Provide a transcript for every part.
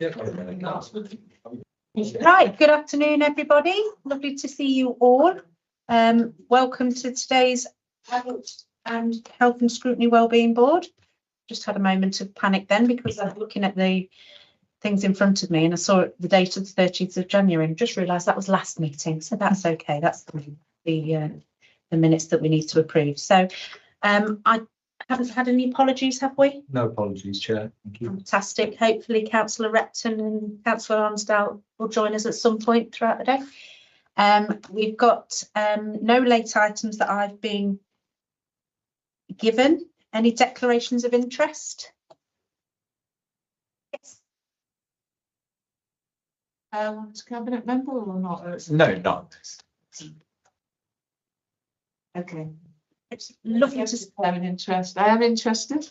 Right, good afternoon, everybody. Lovely to see you all. Welcome to today's Adult and Health and Scrutiny Wellbeing Board. Just had a moment of panic then because I was looking at the things in front of me and I saw the date of the 13th of January and just realised that was last meeting. So that's okay. That's the minutes that we need to approve. So I haven't had any apologies, have we? No apologies, Chair. Thank you. Fantastic. Hopefully Councillor Repton and Councillor Armsdale will join us at some point throughout the day. We've got no late items that I've been given. Any declarations of interest? Yes. Cabinet member or not? No, not. Okay. It's lovely to have an interest. I am interested.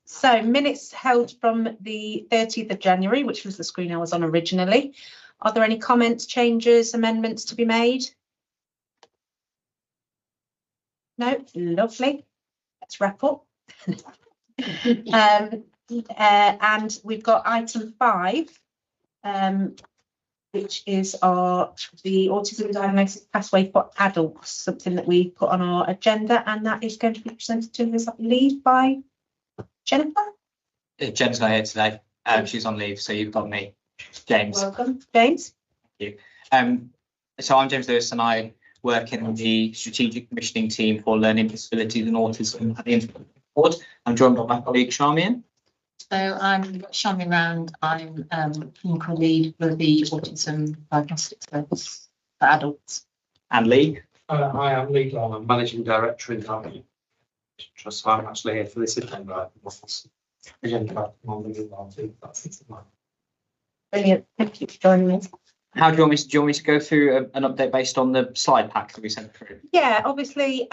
So minutes held from the 30th of January, which was the screen I was on originally. Are there any comments, changes, amendments to be made? No, lovely. Let's wrap up. And we've got item 5. Which is the autism diagnosis pathway for adults, something that we put on our agenda, and that is going to be presented to us, I believe, by Jennifer. Jen's not here today. She's on leave, so you've got me, James. Welcome, James. Thank you. So I'm James Lewis, and I work in the strategic commissioning team for learning disabilities and autism at the Institute Board. I'm joined by my colleague Charmian. So I'm Charmian Round. I'm clinical lead for the autism diagnostic service for adults. And Lee. I am Lee Long. I'm managing director in the trust. So I'm actually here for this agenda. Brilliant. Thank you for joining us. How do you want me to go through an update based on the slide pack that we sent through? Yeah, obviously,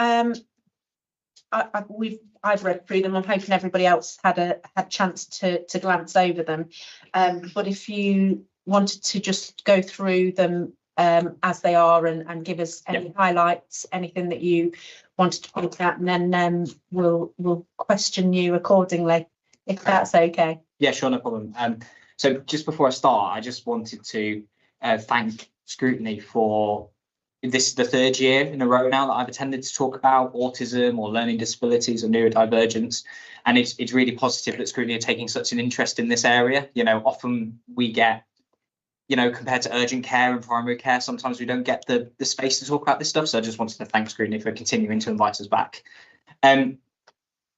I've read through them. I'm hoping everybody else had a chance to glance over them. But if you wanted to just go through them as they are and give us any highlights, anything that you wanted to point out, and then we'll question you accordingly, if that's okay. Yeah, sure, no problem. So just before I start, I just wanted to thank Scrutiny for this is the 3rd year in a row now that I've attended to talk about autism or learning disabilities or neurodivergence, and it's really positive that Scrutiny are taking such an interest in this area. You know, often we get, you know, compared to urgent care and primary care, sometimes we don't get the space to talk about this stuff. So I just wanted to thank Scrutiny for continuing to invite us back.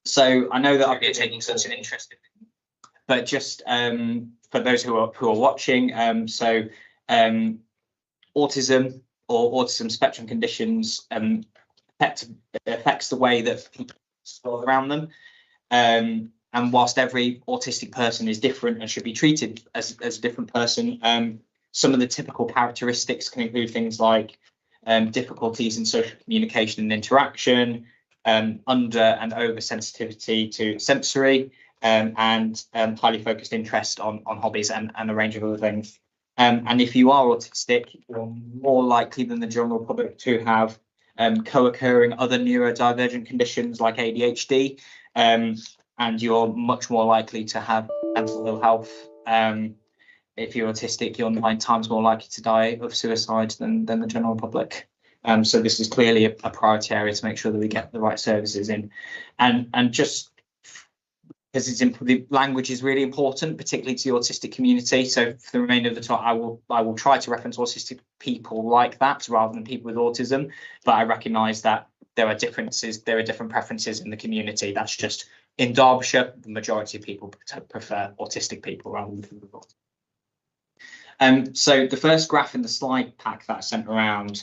So I know that I've been taking such an interest in it, but just for those who are watching, autism or autism spectrum conditions affects the way that people feel around them. And whilst every autistic person is different and should be treated as a different person, some of the typical characteristics can include things like difficulties in social communication and interaction, under and over sensitivity to sensory, and highly focused interest on hobbies and a range of other things. And if you are autistic, you're more likely than the general public to have co-occurring other neurodivergent conditions like ADHD, and you're much more likely to have mental ill health. If you're autistic, you're 9 times more likely to die of suicide than the general public. So this is clearly a priority area to make sure that we get the right services in, and just because the language is really important, particularly to the autistic community. So for the remainder of the talk, I will try to reference autistic people like that rather than people with autism. But I recognise that there are differences, there are different preferences in the community. That's just in Derbyshire, the majority of people prefer autistic people rather than people with autism. So the first graph in the slide pack that I sent around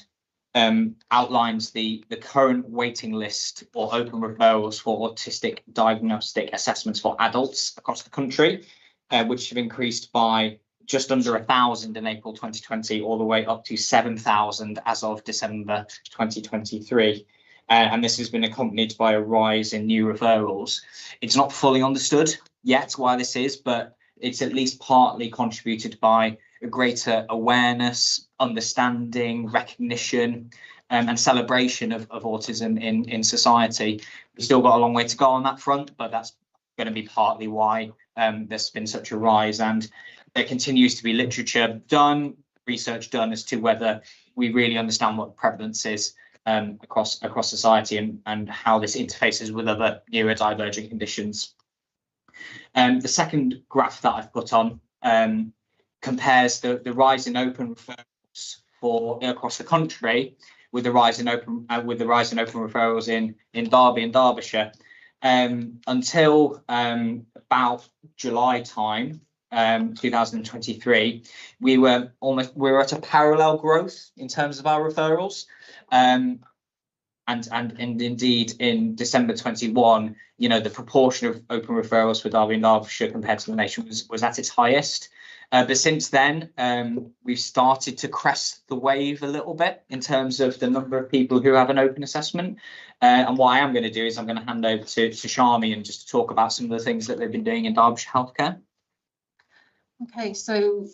outlines the current waiting list or open referrals for autistic diagnostic assessments for adults across the country, which have increased by just under 1,000 in April 2020, all the way up to 7,000 as of December 2023. And this has been accompanied by a rise in new referrals. It's not fully understood yet why this is, but it's at least partly contributed by a greater awareness, understanding, recognition, and celebration of autism in society. We've still got a long way to go on that front, but that's going to be partly why there's been such a rise, and there continues to be literature done, research done as to whether we really understand what the prevalence is across society and how this interfaces with other neurodivergent conditions. The second graph that I've put on compares the rise in open referrals across the country with the rise in open referrals in Derby and Derbyshire. Until about July time, 2023, we were at a parallel growth in terms of our referrals. And indeed in December 21, the proportion of open referrals for Derby and Derbyshire compared to the nation was at its highest. But since then, we've started to crest the wave a little bit in terms of the number of people who have an open assessment. And what I am going to do is I'm going to hand over to Shami and just to talk about some of the things that they've been doing in Derbyshire Healthcare. Okay, so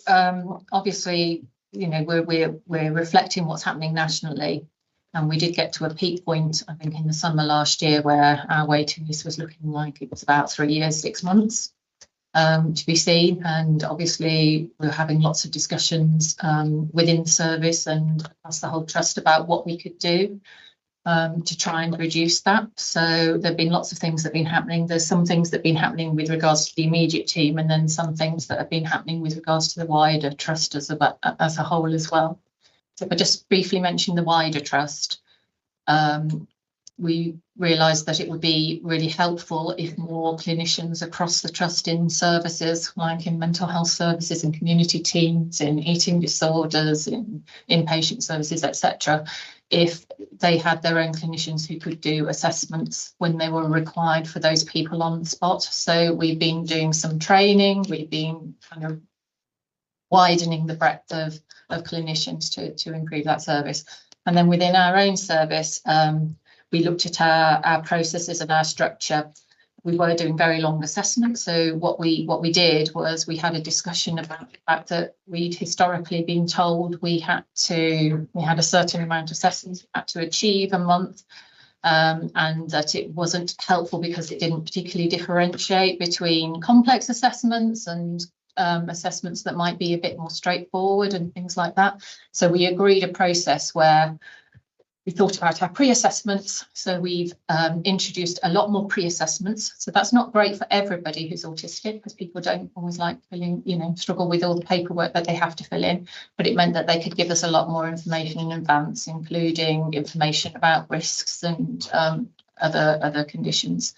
obviously, we're reflecting what's happening nationally, and we did get to a peak point, I think, in the summer last year, where our waiting list was looking like it was about 3 years, 6 months to be seen. And obviously, we're having lots of discussions within the service and across the whole trust about what we could do to try and reduce that. So there have been lots of things that have been happening. There's some things that have been happening with regards to the immediate team, and then some things that have been happening with regards to the wider trust as a whole as well. So if I just briefly mention the wider trust, we realised that it would be really helpful if more clinicians across the trust in services, like in mental health services and community teams, in eating disorders, in inpatient services, etc., if they had their own clinicians who could do assessments when they were required for those people on the spot. So we've been doing some training, we've been kind of widening the breadth of clinicians to improve that service. And then within our own service, we looked at our processes and our structure. We were doing very long assessments. So what we did was we had a discussion about the fact that we'd historically been told we had a certain amount of assessments we had to achieve a month, and that it wasn't helpful because it didn't particularly differentiate between complex assessments and assessments that might be a bit more straightforward and things like that. So we agreed a process where we thought about our pre-assessments. So we've introduced a lot more pre-assessments. So that's not great for everybody who's autistic, because people don't always like filling, struggle with all the paperwork that they have to fill in. But it meant that they could give us a lot more information in advance, including information about risks and other conditions.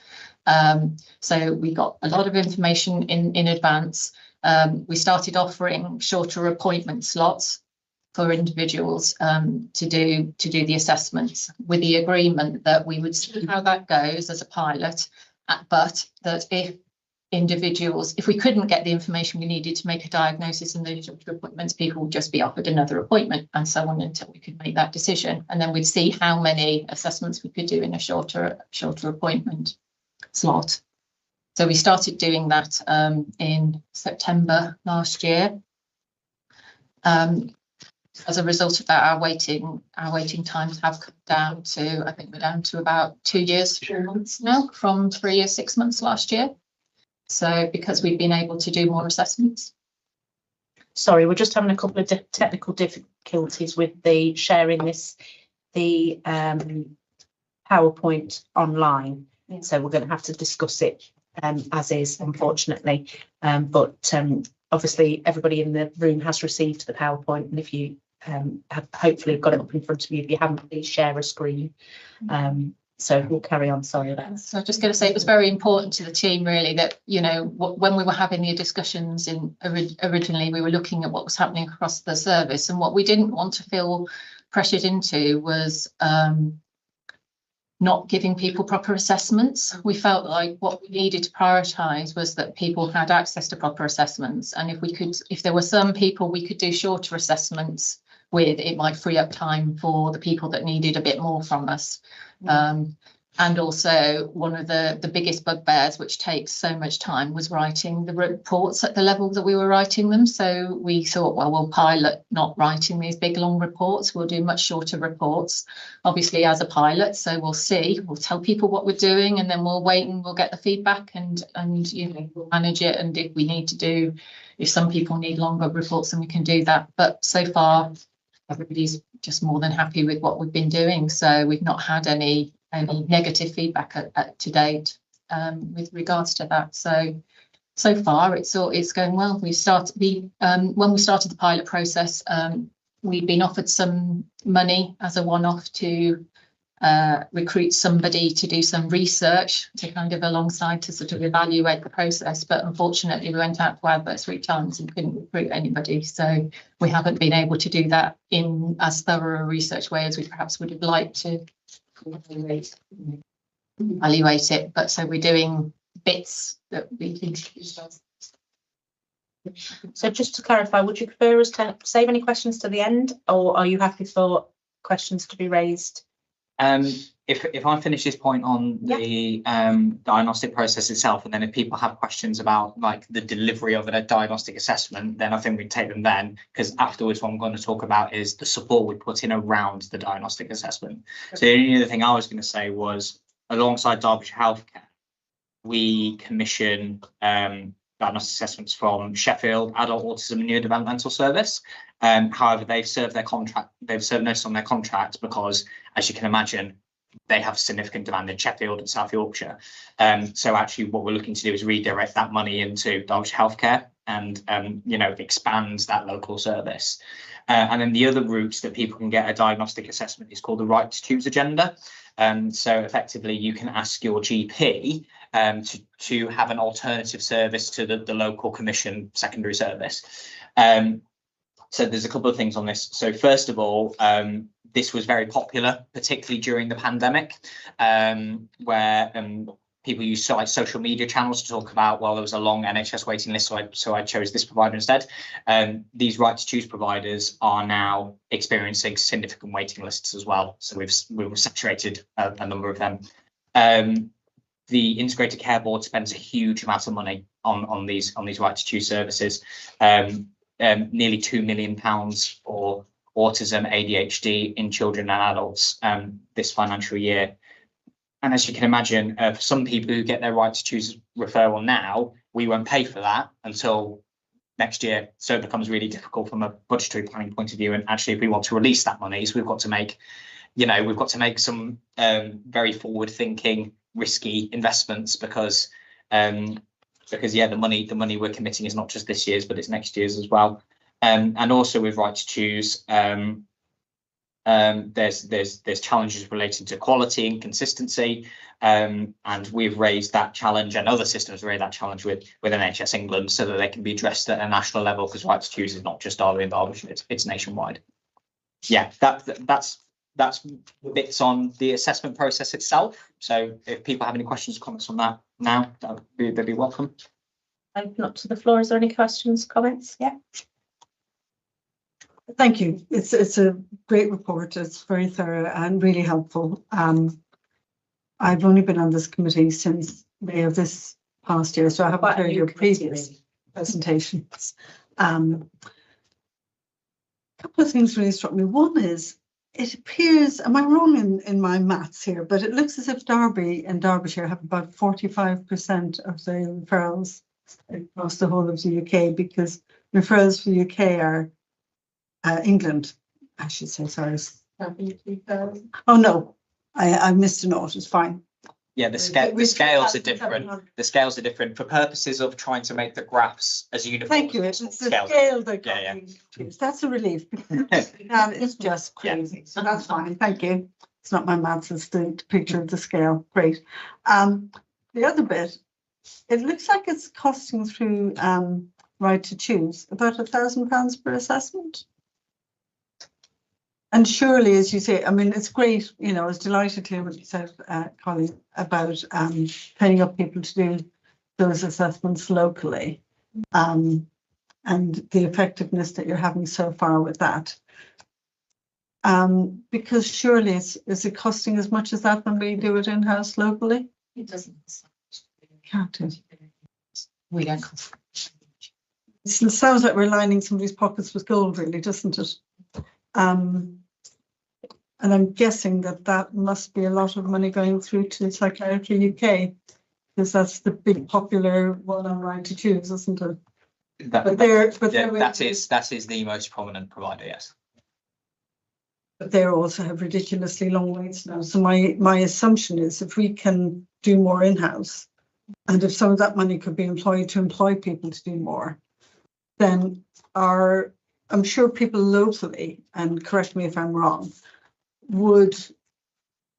So we got a lot of information in advance. We started offering shorter appointment slots for individuals to do the assessments, with the agreement that we would see how that goes as a pilot, but that if we couldn't get the information we needed to make a diagnosis in those shorter appointments, people would just be offered another appointment, and so on, until we could make that decision. And then we'd see how many assessments we could do in a shorter appointment slot. So we started doing that in September last year. As a result of that, our waiting times have come down to, I think we're down to about 2 years, 4 months now, from 3 years, 6 months last year. So because we've been able to do more assessments. Sorry, we're just having a couple of technical difficulties with the sharing the PowerPoint online. Yeah. So we're going to have to discuss it as is, unfortunately. But obviously everybody in the room has received the PowerPoint, and if you have hopefully got it up in front of you, if you haven't, please share a screen. So we'll carry on. Sorry about that. So I'm just going to say it was very important to the team, really, that when we were having the discussions originally, we were looking at what was happening across the service, and what we didn't want to feel pressured into was not giving people proper assessments. We felt like what we needed to prioritise was that people had access to proper assessments, and if there were some people we could do shorter assessments with, it might free up time for the people that needed a bit more from us. And also one of the biggest bugbears, which takes so much time, was writing the reports at the level that we were writing them. So we thought, well, we'll pilot not writing these big long reports. We'll do much shorter reports, obviously as a pilot. So we'll see, we'll tell people what we're doing, and then we'll wait and we'll get the feedback and you know, we'll manage it. And if we need to do, if some people need longer reports, then we can do that. But so far, everybody's just more than happy with what we've been doing. So we've not had any negative feedback to date with regards to that. So far it's going well. When we started the pilot process, we'd been offered some money as a one-off to recruit somebody to do some research to kind of alongside to sort of evaluate the process, but unfortunately we went out to adverts 3 times and couldn't recruit anybody, so we haven't been able to do that in as thorough a research way as we perhaps would have liked to evaluate it. But so we're doing bits that we think. So just to clarify, would you prefer us to save any questions to the end, or are you happy for questions to be raised? If I finish this point on the diagnostic process itself, and then if people have questions about like the delivery of a diagnostic assessment, then I think we take them then, because afterwards what I'm going to talk about is the support we put in around the diagnostic assessment. So the only other thing I was going to say was, alongside Derbyshire Healthcare, we commission diagnostic assessments from Sheffield Adult Autism and Neurodevelopmental Service. However, they've served notice on their contract because, as you can imagine, they have significant demand in Sheffield and South Yorkshire. So actually what we're looking to do is redirect that money into Derbyshire Healthcare and you know, expands that local service. And then the other routes that people can get a diagnostic assessment is called the Right to Choose agenda. So effectively you can ask your GP to have an alternative service to the local commission secondary service. So there's a couple of things on this. So first of all, this was very popular, particularly during the pandemic, where people used like social media channels to talk about, well, there was a long NHS waiting list, so I chose this provider instead. These Right to Choose providers are now experiencing significant waiting lists as well. So we've saturated a number of them. The Integrated Care Board spends a huge amount of money on these Right to Choose services. Nearly £2 million for autism, ADHD in children and adults this financial year. And as you can imagine, for some people who get their Right to Choose referral now, we won't pay for that until next year. So it becomes really difficult from a budgetary planning point of view. And actually, if we want to release that money, so we've got to make, some very forward-thinking, risky investments because the money we're committing is not just this year's, but it's next year's as well. And also with Right to Choose, there's challenges related to quality and consistency, and we've raised that challenge, and other systems raised that challenge with NHS England, so that they can be addressed at a national level, because Right to Choose is not just Derby and Derbyshire, it's nationwide. Yeah, that's bits on the assessment process itself. So if people have any questions or comments on that now, they'd be welcome. Open up to the floor. Is there any questions, comments? Yeah. Thank you. It's a great report. It's very thorough and really helpful. I've only been on this committee since May of this past year, so I haven't heard your previous presentations. A couple of things really struck me. One is, it appears, am I wrong in my maths here, but it looks as if Derby and Derbyshire have about 45% of the referrals across the whole of the UK, because referrals for the UK are England, I should say, sorry. Oh no, I missed a note, it's fine. Yeah, the scales are different. The scales are different for purposes of trying to make the graphs as uniform. Thank you. It's the scale that got me confused. That's a relief. It's just crazy. So that's fine. Thank you. It's not my maths, it's the picture of the scale. Great. The other bit, it looks like it's costing through Right to Choose about £1,000 per assessment. And surely, as you say, I mean, it's great, you know, I was delighted to hear what you said, Colleen, about paying up people to do those assessments locally, and the effectiveness that you're having so far with that. Because surely is it costing as much as that when we do it in-house locally? It doesn't. Can't it? We don't. It sounds like we're lining somebody's pockets with gold, really, doesn't it? And I'm guessing that must be a lot of money going through to Psychiatry UK, because that's the big popular one on Right to Choose, isn't it? That is the most prominent provider, yes. But they also have ridiculously long waits now. So my assumption is if we can do more in-house, and if some of that money could be employed to employ people to do more, then I'm sure people locally, and correct me if I'm wrong, would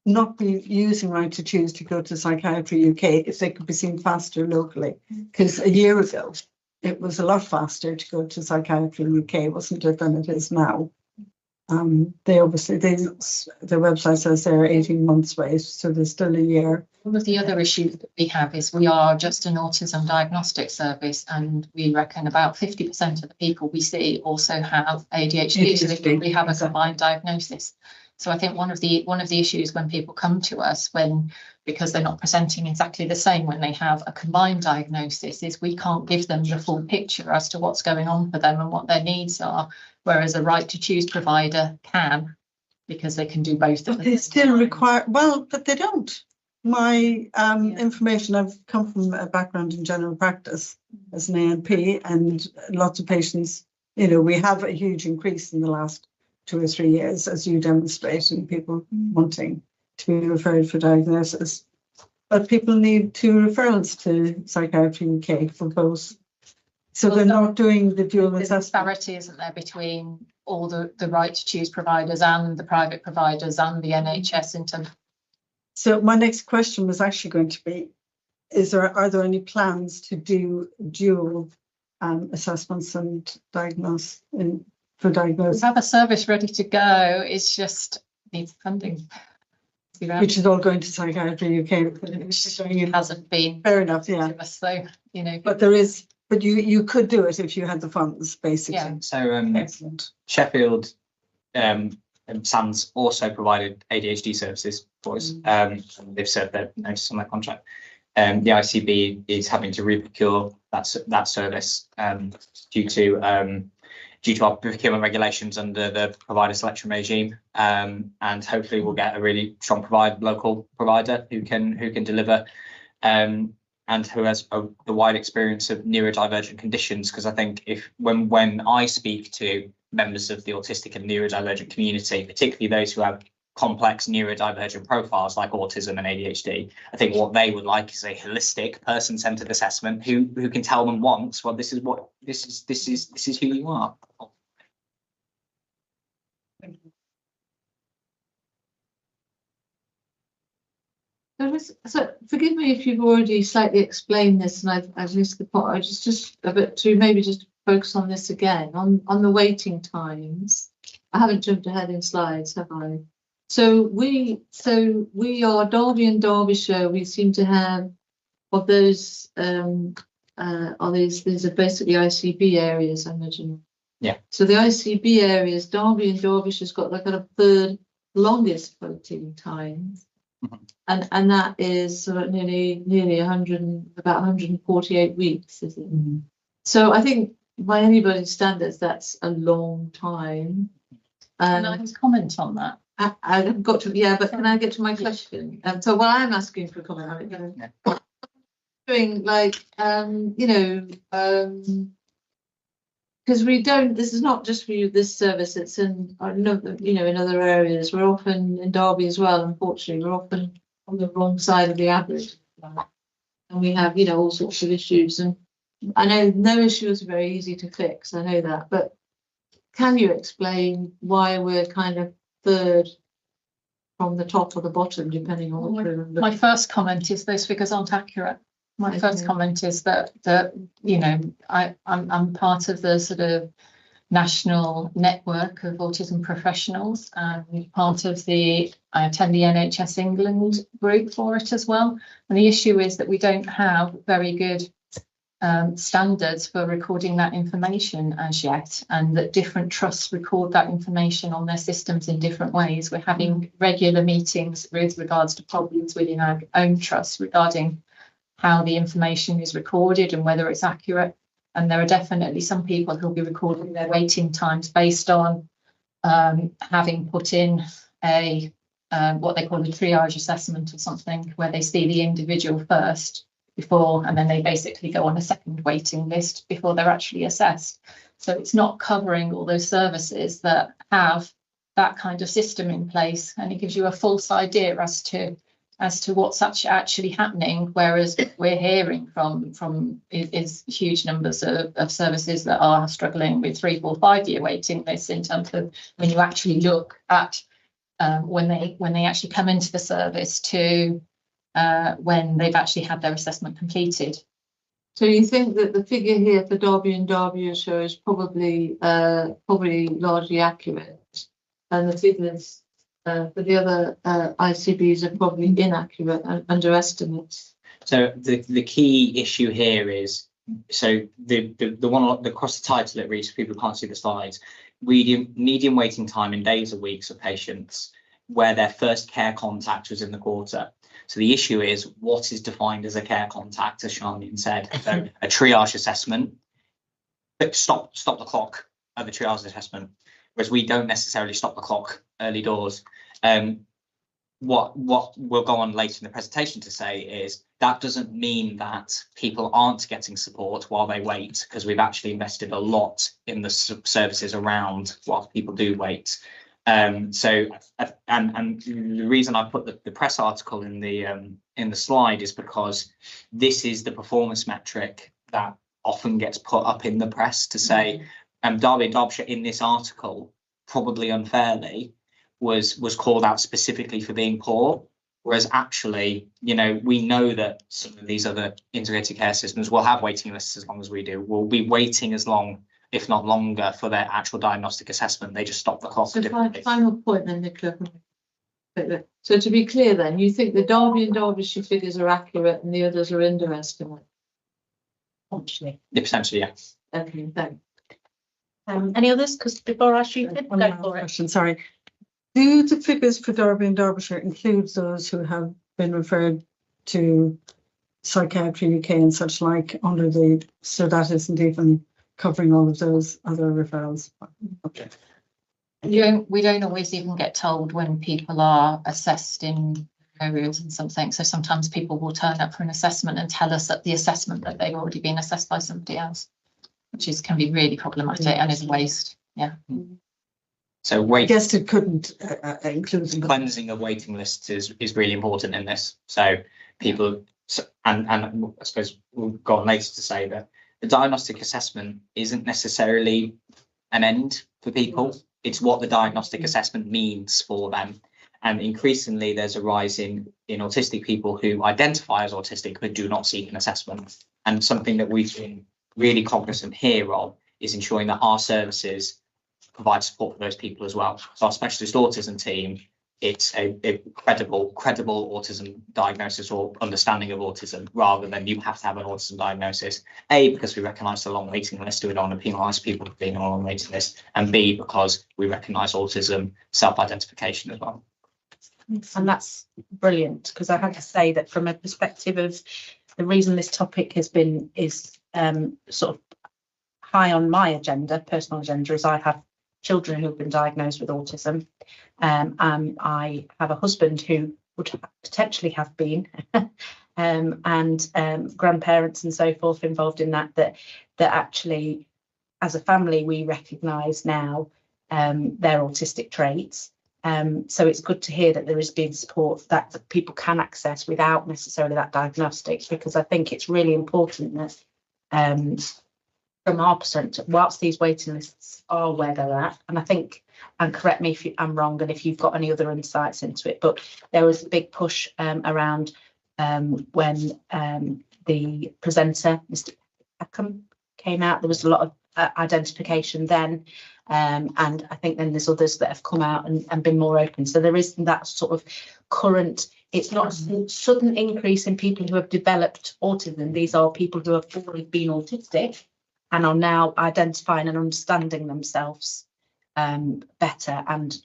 not be using Right to Choose to go to Psychiatry UK if they could be seen faster locally. Because a year ago, it was a lot faster to go to Psychiatry UK, wasn't it, than it is now. Their website says they're 18 months away, so there's still a year. One of the other issues that we have is we are just an autism diagnostic service, and we reckon about 50% of the people we see also have ADHD. So they probably have a combined diagnosis. So I think one of the issues when people come to us, because they're not presenting exactly the same when they have a combined diagnosis, is we can't give them the full picture as to what's going on for them and what their needs are, whereas a Right to Choose provider can, because they can do both. But they still require, but they don't. My information, I've come from a background in general practice as an ANP, and lots of patients, we have a huge increase in the last 2 or 3 years, as you demonstrate, in people wanting to be referred for diagnosis. But people need 2 referrals to Psychiatry UK for both. So they're not doing the dual assessment. There's disparity, isn't there, between all the Right to Choose providers and the private providers and the NHS in terms. So my next question was actually going to be, are there any plans to do dual assessments and diagnosis? We have a service ready to go. It's just needs funding. Which is all going to Psychiatry UK. It hasn't been. Fair enough, yeah. So, But there is, but you could do it if you had the funds, basically. Yeah. So Excellent. Sheffield and SANS also provided ADHD services for us. They've served their notice on their contract. The ICB is having to re-procure that service due to our procurement regulations under the provider selection regime, and hopefully we'll get a really strong local provider who can deliver, and who has the wide experience of neurodivergent conditions. Because I think when I speak to members of the autistic and neurodivergent community, particularly those who have complex neurodivergent profiles like autism and ADHD, I think what they would like is a holistic, person-centered assessment who can tell them once, well, this is who you are. So forgive me if you've already slightly explained this and I've missed the point. I just a bit to maybe just focus on this again on the waiting times. I haven't jumped ahead in slides, have I? So we are Derby and Derbyshire. We seem to have of those these are basically ICB areas, I imagine. Yeah. So the ICB areas, Derby and Derbyshire's got like a third longest waiting time. Mm-hmm. And that is sort of nearly 148 weeks, is it? Mm-hmm. So I think by anybody's standards, that's a long time. Can I comment on that? I've got to, yeah, but can I get to my question? So while I'm asking for a comment, doing like, because we don't, this is not just for you, this service, it's in other areas. We're often in Derby as well, unfortunately, we're often on the wrong side of the average. And we have, all sorts of issues. And I know no issues are very easy to fix, I know that, but can you explain why we're kind of third from the top or the bottom, depending on what we're My first comment is those figures aren't accurate. My first comment is that I'm part of the sort of national network of autism professionals, and I attend the NHS England group for it as well. And the issue is that we don't have very good standards for recording that information as yet, and that different trusts record that information on their systems in different ways. We're having regular meetings with regards to problems within our own trusts regarding how the information is recorded and whether it's accurate. And there are definitely some people who'll be recording their waiting times based on having put in a what they call a triage assessment or something, where they see the individual first before, and then they basically go on a second waiting list before they're actually assessed. So it's not covering all those services that have that kind of system in place, and it gives you a false idea as to what's actually happening. Whereas we're hearing from is huge numbers of services that are struggling with 3, 4, 5 year waiting lists, in terms of when you actually look at when they actually come into the service to when they've actually had their assessment completed. So you think that the figure here for Derby and Derbyshire is probably largely accurate, and the figures for the other ICBs are probably inaccurate and underestimates? So the key issue here is, so the one across the title, it reads, for people who can't see the slides, median waiting time in days or weeks of patients where their first care contact was in the quarter. So the issue is, what is defined as a care contact, as Charlene said. So a triage assessment, stop the clock at the triage assessment, whereas we don't necessarily stop the clock early doors. What we'll go on later in the presentation to say is that doesn't mean that people aren't getting support while they wait, because we've actually invested a lot in the services around whilst people do wait. So the reason I put the press article in the slide is because this is the performance metric that often gets put up in the press to say, Derby and Derbyshire in this article, probably unfairly, was called out specifically for being poor, whereas actually, you know, we know that some of these other integrated care systems will have waiting lists as long as we do. We'll be waiting as long, if not longer, for their actual diagnostic assessment. They just stop the clock. So final point then, Nicola. So to be clear then, you think the Derby and Derbyshire figures are accurate and the others are underestimated? Potentially. Yeah. Okay, thanks. Any others? Because before I shoot it, One go last for it. question, sorry. Do the figures for Derby and Derbyshire include those who have been referred to psychiatry UK and such like under the, so that isn't even covering all of those other referrals? Okay. We don't always even get told when people are assessed in areas and something. So sometimes people will turn up for an assessment and tell us at the assessment that they've already been assessed by somebody else, which can be really problematic and is a waste. Yeah. So I guess it couldn't include them. cleansing of waiting lists is really important in this. So people, and I suppose we'll go on later to say that the diagnostic assessment isn't necessarily an end for people. It's what the diagnostic assessment means for them. And increasingly, there's a rise in autistic people who identify as autistic but do not seek an assessment. And something that we've been really cognizant here of is ensuring that our services provide support for those people as well. So our specialist autism team, it's a credible autism diagnosis or understanding of autism, rather than you have to have an autism diagnosis. A, because we recognise the long waiting list, we don't want to penalise people for being on a long waiting list, and B, because we recognise autism self-identification as well. And that's brilliant, because I have to say that from a perspective of the reason this topic is sort of high on my agenda, personal agenda, is I have children who have been diagnosed with autism. I have a husband who would potentially have been, and grandparents and so forth involved in that actually, as a family, we recognise now their autistic traits. So it's good to hear that there is being support that people can access without necessarily that diagnostic, because I think it's really important that from our perspective, whilst these waiting lists are where they're at, and I think, and correct me if I'm wrong and if you've got any other insights into it, but there was a big push around when the presenter, Mr. Peckham, came out. There was a lot of identification then, and I think then there's others that have come out and been more open. So there is that sort of current it's not a sudden increase in people who have developed autism. These are people who have already been autistic and are now identifying and understanding themselves better and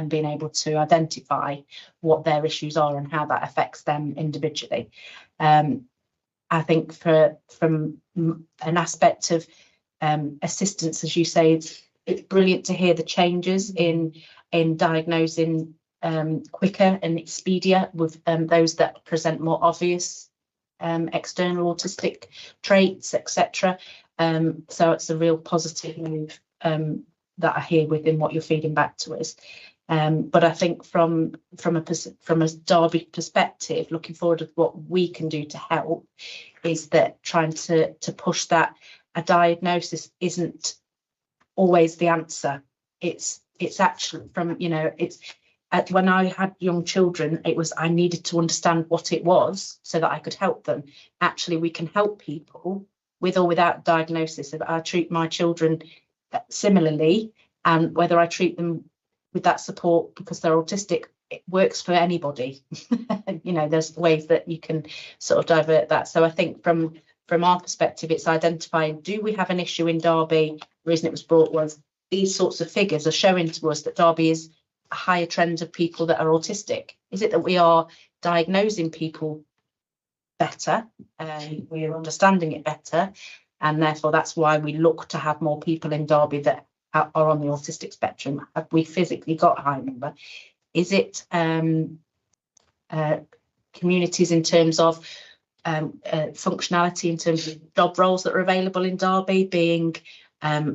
being able to identify what their issues are and how that affects them individually. I think from an aspect of assistance, as you say, it's brilliant to hear the changes in diagnosing quicker and expedier with those that present more obvious external autistic traits, etc. So it's a real positive move that I hear within what you're feeding back to us. But I think from a Derby perspective, looking forward to what we can do to help is that trying to push that a diagnosis isn't always the answer. It's actually from, you know, it's when I had young children, it was I needed to understand what it was so that I could help them. Actually, we can help people with or without diagnosis. If I treat my children similarly, and whether I treat them with that support because they're autistic, it works for anybody. You know, there's ways that you can sort of divert that. So I think from our perspective, it's identifying, do we have an issue in Derby? The reason it was brought was these sorts of figures are showing to us that Derby is a higher trend of people that are autistic. Is it that we are diagnosing people better and we're understanding it better, and therefore that's why we look to have more people in Derby that are on the autistic spectrum? Have we physically got a high number? Is it communities in terms of functionality, in terms of job roles that are available in Derby being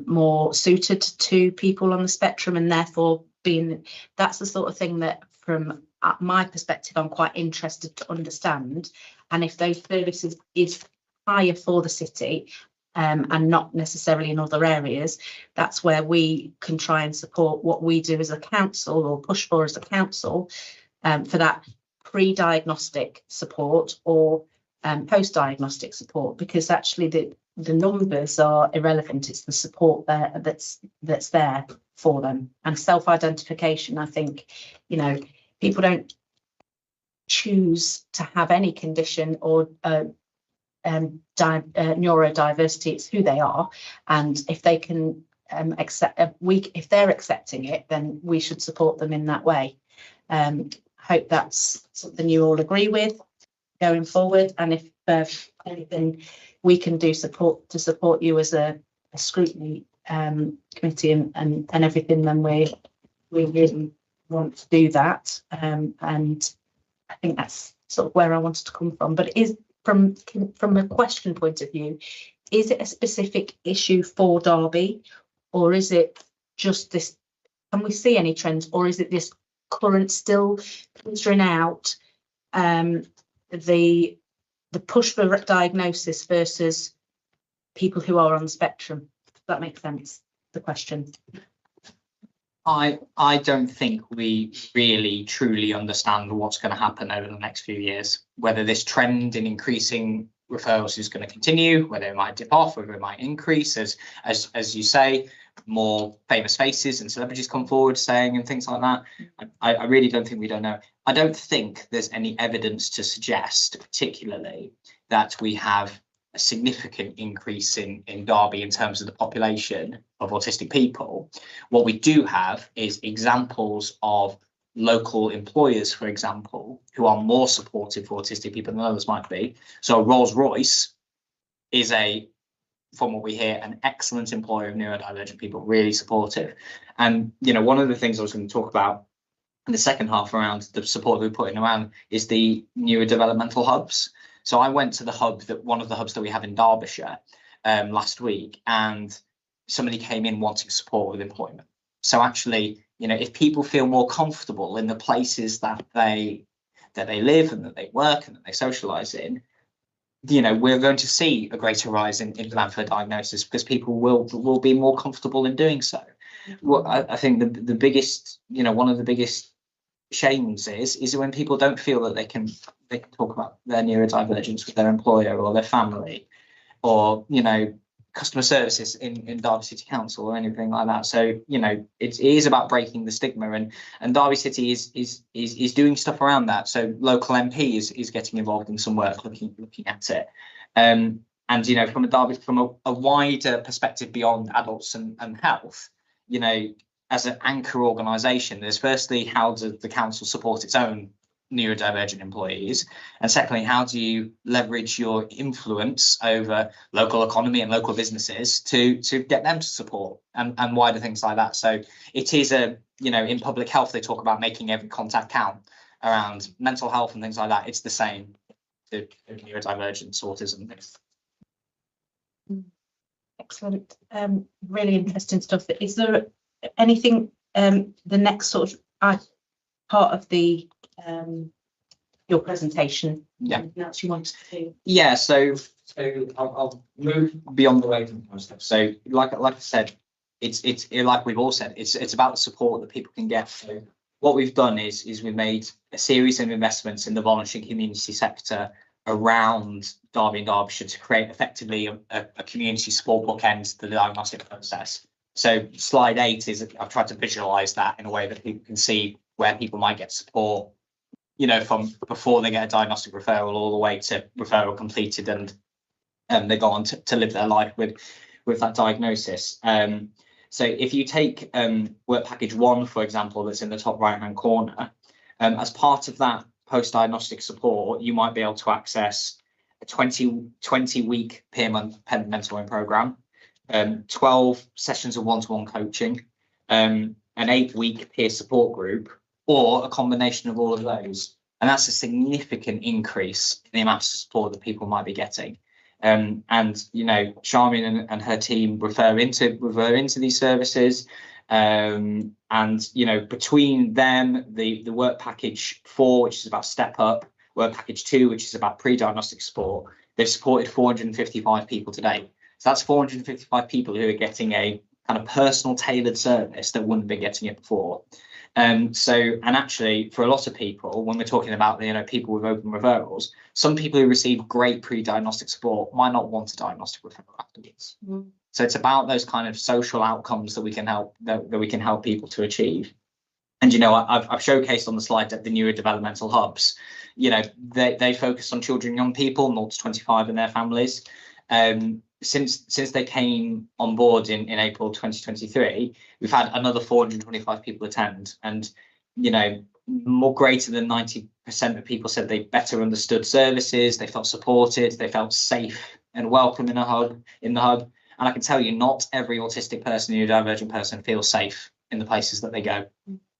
more suited to people on the spectrum, and therefore being, that's the sort of thing that from my perspective I'm quite interested to understand. And if those services is higher for the city and not necessarily in other areas, that's where we can try and support what we do as a council, or push for as a council, for that pre-diagnostic support or post-diagnostic support, because actually the numbers are irrelevant. It's the support there that's there for them. And self-identification, I think, you know, people don't choose to have any condition or neurodiversity. It's who they are, and if they can if they're accepting it, then we should support them in that way. Hope that's something you all agree with going forward, and if anything we can do to support you as a scrutiny committee and everything, then we really want to do that. And I think that's sort of where I wanted to come from. But it is from a question point of view, is it a specific issue for Derby, or is it just this? Can we see any trends, or is it this current still filtering out the push for diagnosis versus people who are on the spectrum? Does that make sense, the question? I don't think we really truly understand what's going to happen over the next few years, whether this trend in increasing referrals is going to continue, whether it might dip off, whether it might increase, as you say, more famous faces and celebrities come forward saying and things like that. I really don't think we don't know. I don't think there's any evidence to suggest particularly that we have a significant increase in Derby in terms of the population of autistic people. What we do have is examples of local employers, for example, who are more supportive for autistic people than others might be. So Rolls-Royce is from what we hear, an excellent employer of neurodivergent people, really supportive. And, you know, one of the things I was going to talk about in the second half around the support that we're putting around is the neurodevelopmental hubs. So I went to one of the hubs that we have in Derbyshire last week, and somebody came in wanting support with employment. So actually, you know, if people feel more comfortable in the places that they live and that they work and that they socialise in, you know, we're going to see a greater rise in demand for diagnosis, because people will be more comfortable in doing so. Well, I think the biggest, you know, one of the biggest shames is when people don't feel that they can talk about their neurodivergence with their employer or their family, or, you know, customer services in Derby City Council or anything like that. So, you know, it is about breaking the stigma, and Derby City is doing stuff around that. So local MP is getting involved in some work looking at it. And, you know, from a wider perspective beyond adults and health, you know, as an anchor organisation, there's firstly, how does the council support its own neurodivergent employees, and secondly, how do you leverage your influence over local economy and local businesses to get them to support and wider things like that. So it is you know, in public health they talk about making every contact count around mental health and things like that. It's the same to neurodivergence, autism, things. Excellent. Really interesting stuff. Is there anything the next sort of part of the your presentation? Yeah. Anything else you wanted to do? Yeah, so I'll move beyond the waiting time stuff. So like I said, it's like we've all said, it's about the support that people can get. So what we've done is we've made a series of investments in the voluntary community sector around Derby and Derbyshire to create effectively a community support bookend to the diagnostic process. So slide 8 is, I've tried to visualize that in a way that people can see where people might get support, you know, from before they get a diagnostic referral all the way to referral completed and they go on to live their life with that diagnosis. So if you take work package 1, for example, that's in the top right hand corner, as part of that post-diagnostic support, you might be able to access a 20-week peer mentoring program, 12 sessions of one-to-one coaching, an 8-week peer support group, or a combination of all of those. And that's a significant increase in the amount of support that people might be getting. And, you know, Charmian and her team refer into these services. And, you know, between them, the work package 4, which is about step up, work package 2, which is about pre-diagnostic support, they've supported 455 people today. So that's 455 people who are getting a kind of personal tailored service that wouldn't be getting it before. And actually, for a lot of people, when we're talking about, you know, people with open referrals, some people who receive great pre-diagnostic support might not want a diagnostic referral afterwards. So it's about those kind of social outcomes that we can help people to achieve. And, you know, I've showcased on the slide that the neurodevelopmental hubs, you know, they focus on children and young people, 0 to 25 and their families. Since they came on board in April 2023, we've had another 425 people attend, and, you know, more greater than 90% of people said they better understood services, they felt supported, they felt safe and welcome in the hub. And I can tell you, not every autistic person, neurodivergent person, feels safe in the places that they go.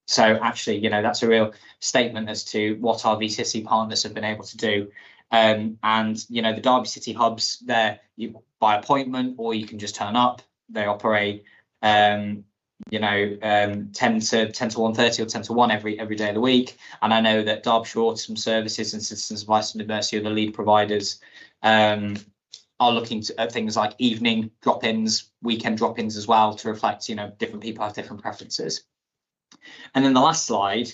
So actually, you know, that's a real statement as to what our VCSE partners have been able to do. And, you know, the Derby City hubs, they're by appointment, or you can just turn up. They operate, you know, 10 to 1:30 or 10 to 1 every day of the week. And I know that Derbyshire Autism Services and Citizens of Iceland University are the lead providers, are looking at things like evening drop-ins, weekend drop-ins as well, to reflect, you know, different people have different preferences. And then the last slide,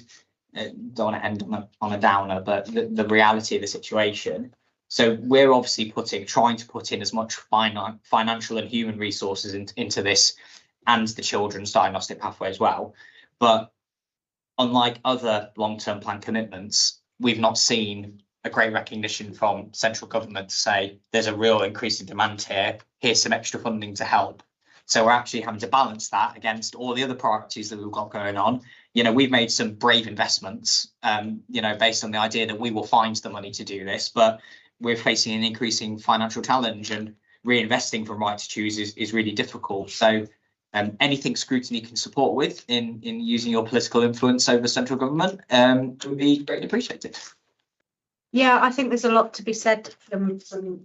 don't want to end on a downer, but the reality of the situation. So we're obviously trying to put in as much financial and human resources into this, and the children's diagnostic pathway as well. But unlike other long-term plan commitments, we've not seen a great recognition from central government to say there's a real increase in demand here, here's some extra funding to help. So we're actually having to balance that against all the other priorities that we've got going on. You know, we've made some brave investments, you know, based on the idea that we will find the money to do this, but we're facing an increasing financial challenge, and reinvesting from Right to Choose is really difficult. So anything Scrutiny can support with in using your political influence over central government would be greatly appreciated. Yeah, I think there's a lot to be said from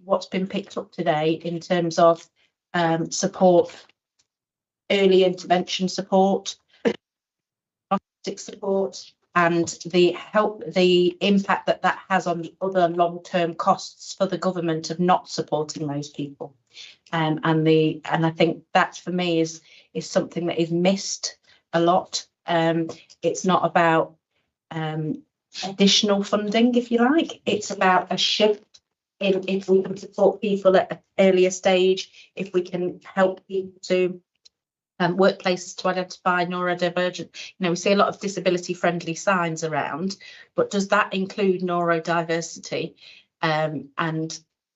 what's been picked up today in terms of support, early intervention support, support, and the impact that has on the other long-term costs for the government of not supporting those people. And I think that for me is something that is missed a lot. It's not about additional funding, if you like. It's about a shift if we can support people at an earlier stage, if we can help people to workplaces to identify neurodivergent. We see a lot of disability friendly signs around, but does that include neurodiversity? And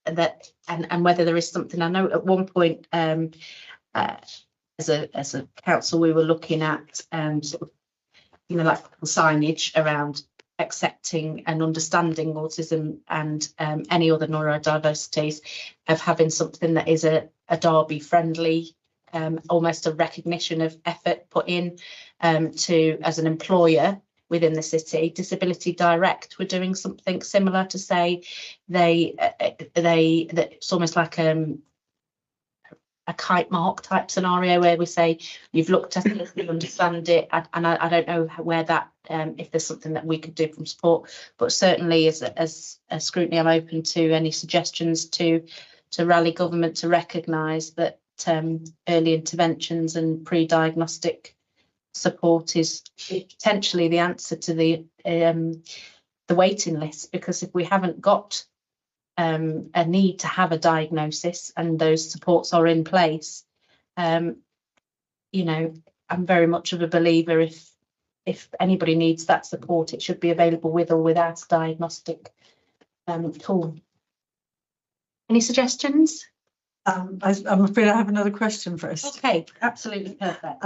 whether there is something. I know at one point as a council we were looking at sort of, like signage around accepting and understanding autism and any other neurodiversities, of having something that is a Derby friendly, almost a recognition of effort put in to, as an employer within the city. Disability Direct were doing something similar to say that it's almost like a kite mark type scenario where we say you've looked at it, you understand it, and I don't know where that if there's something that we could do from support, but certainly as Scrutiny, I'm open to any suggestions to rally government to recognise that early interventions and pre-diagnostic support is potentially the answer to the waiting list, because if we haven't got a need to have a diagnosis and those supports are in place, I'm very much of a believer if anybody needs that support, it should be available with or without a diagnostic tool. Any suggestions? I'm afraid I have another question first. Okay, absolutely perfect.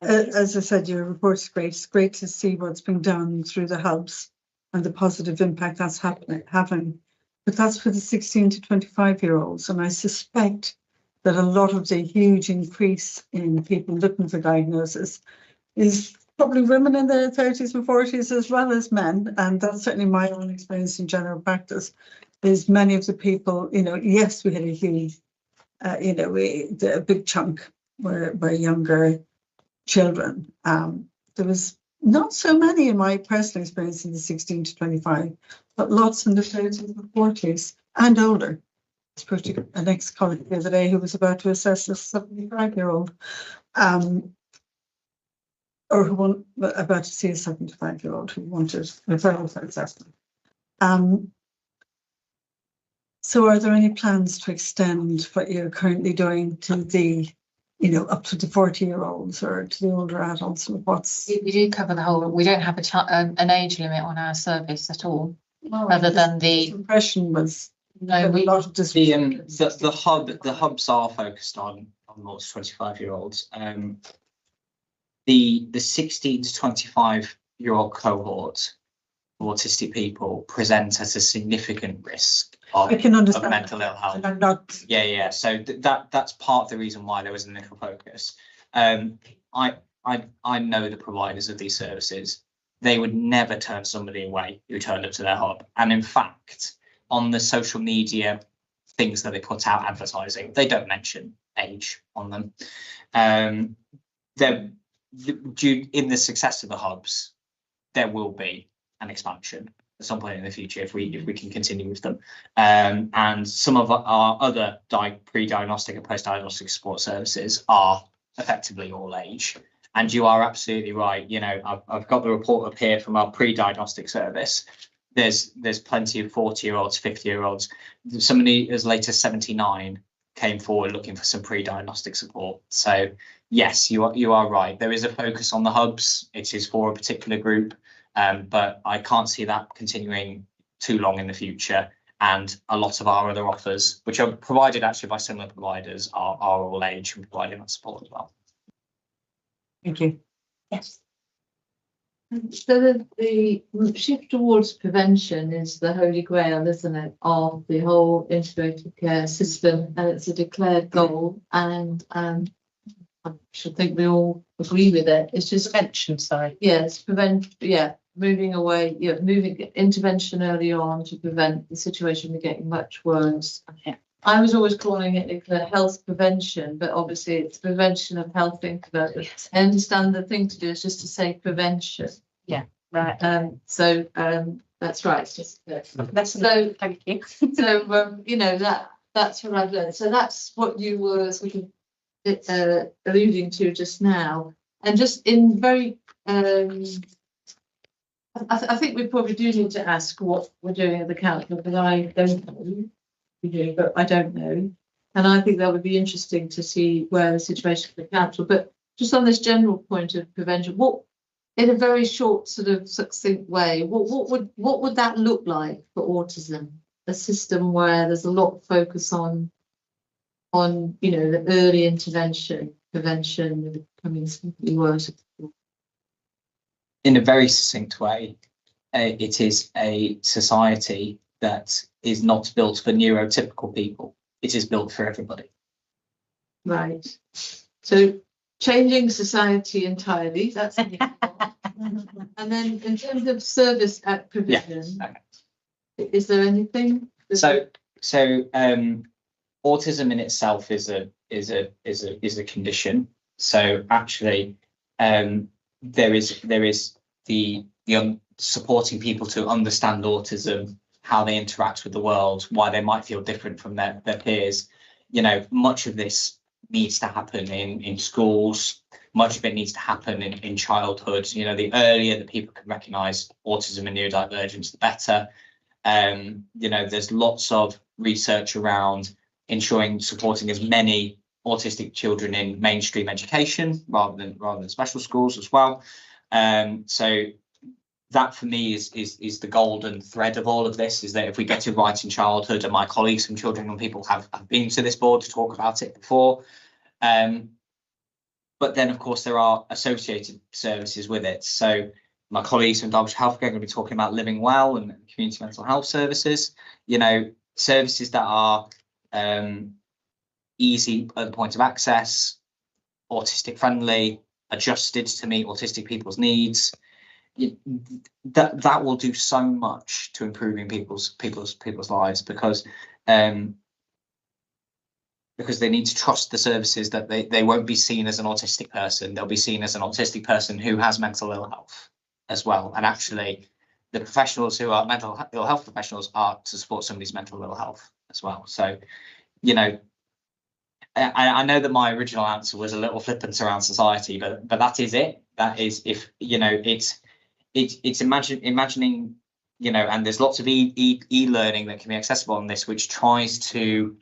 As I said, your report is great. It's great to see what's being done through the hubs and the positive impact that's having. But that's for the 16 to 25-year-olds. And I suspect that a lot of the huge increase in people looking for diagnosis is probably women in their 30s and 40s as well as men. And that's certainly my own experience in general practice, is many of the people, yes, we had a huge, a big chunk were younger children. There was not so many in my personal experience in the 16 to 25, but lots in the 30s and 40s and older. I spoke to an ex-colleague the other day who was about to assess a 75-year-old, or who about to see a 75-year-old who wanted referral for assessment. So are there any plans to extend what you're currently doing to the up to the 40-year-olds or to the older adults? We do cover the whole. We don't have an age limit on our service at all, other than the impression was. No, we lot of the hubs are focused on more 25-year-olds. The 16 to 25-year-old cohort of autistic people present at a significant risk of mental ill health. I'm not. Yeah. So that's part of the reason why there was an initial focus. I know the providers of these services. They would never turn somebody away who turned up to their hub. And in fact, on the social media things that they put out advertising, they don't mention age on them. In the success of the hubs, there will be an expansion at some point in the future if we can continue with them. And some of our other pre-diagnostic and post-diagnostic support services are effectively all age. And you are absolutely right. I've got the report up here from our pre-diagnostic service. There's plenty of 40-year-olds, 50-year-olds. Somebody as late as 79 came forward looking for some pre-diagnostic support. So yes, you are right. There is a focus on the hubs. It is for a particular group, but I can't see that continuing too long in the future. And a lot of our other offers, which are provided actually by similar providers, are all age and providing that support as well. Thank you. Yes. So the shift towards prevention is the holy grail, isn't it, of the whole integrated care system, and it's a declared goal. And I should think we all agree with it. It's just Prevention, sorry. yes, moving away, moving intervention early on to prevent the situation from getting much worse. Yeah. I was always calling it health prevention, but obviously it's prevention of health inconvenience. Yes. I understand the thing to do is just to say prevention. Right. So that's right. It's just So thank you. so that's what I've learned. So that's what you were sort of alluding to just now, and just in very I think we probably do need to ask what we're doing at the council, because I don't know. We do, but I don't know. And I think that would be interesting to see where the situation for the council, but just on this general point of prevention, what, in a very short sort of succinct way, what would that look like for autism? A system where there's a lot of focus on you know, the early intervention, prevention, becoming something worse. In a very succinct way, it is a society that is not built for neurotypical people. It is built for everybody. Right. So changing society entirely, that's the next one. And then in terms of service at provision, is there anything? So autism in itself is a condition. So actually, there is the supporting people to understand autism, how they interact with the world, why they might feel different from their peers. You know, much of this needs to happen in schools. Much of it needs to happen in childhood. You know, the earlier that people can recognise autism and neurodivergence, the better. You know, there's lots of research around ensuring supporting as many autistic children in mainstream education rather than special schools as well. So that for me is the golden thread of all of this, is that if we get it right in childhood, and my colleagues from Children and People have been to this board to talk about it before. But then, of course, there are associated services with it. So my colleagues from Derbyshire Health are going to be talking about Living Well and community mental health services, you know, services that are easy at the point of access, autistic friendly, adjusted to meet autistic people's needs. That will do so much to improving people's lives, because they need to trust the services, that they won't be seen as an autistic person. They'll be seen as an autistic person who has mental ill health as well. And actually, the professionals who are mental ill health professionals are to support somebody's mental ill health as well. So, you know, I know that my original answer was a little flippant around society, but that is it. That is, if you know, it's imagining, you know, and there's lots of e-learning that can be accessible on this, which tries to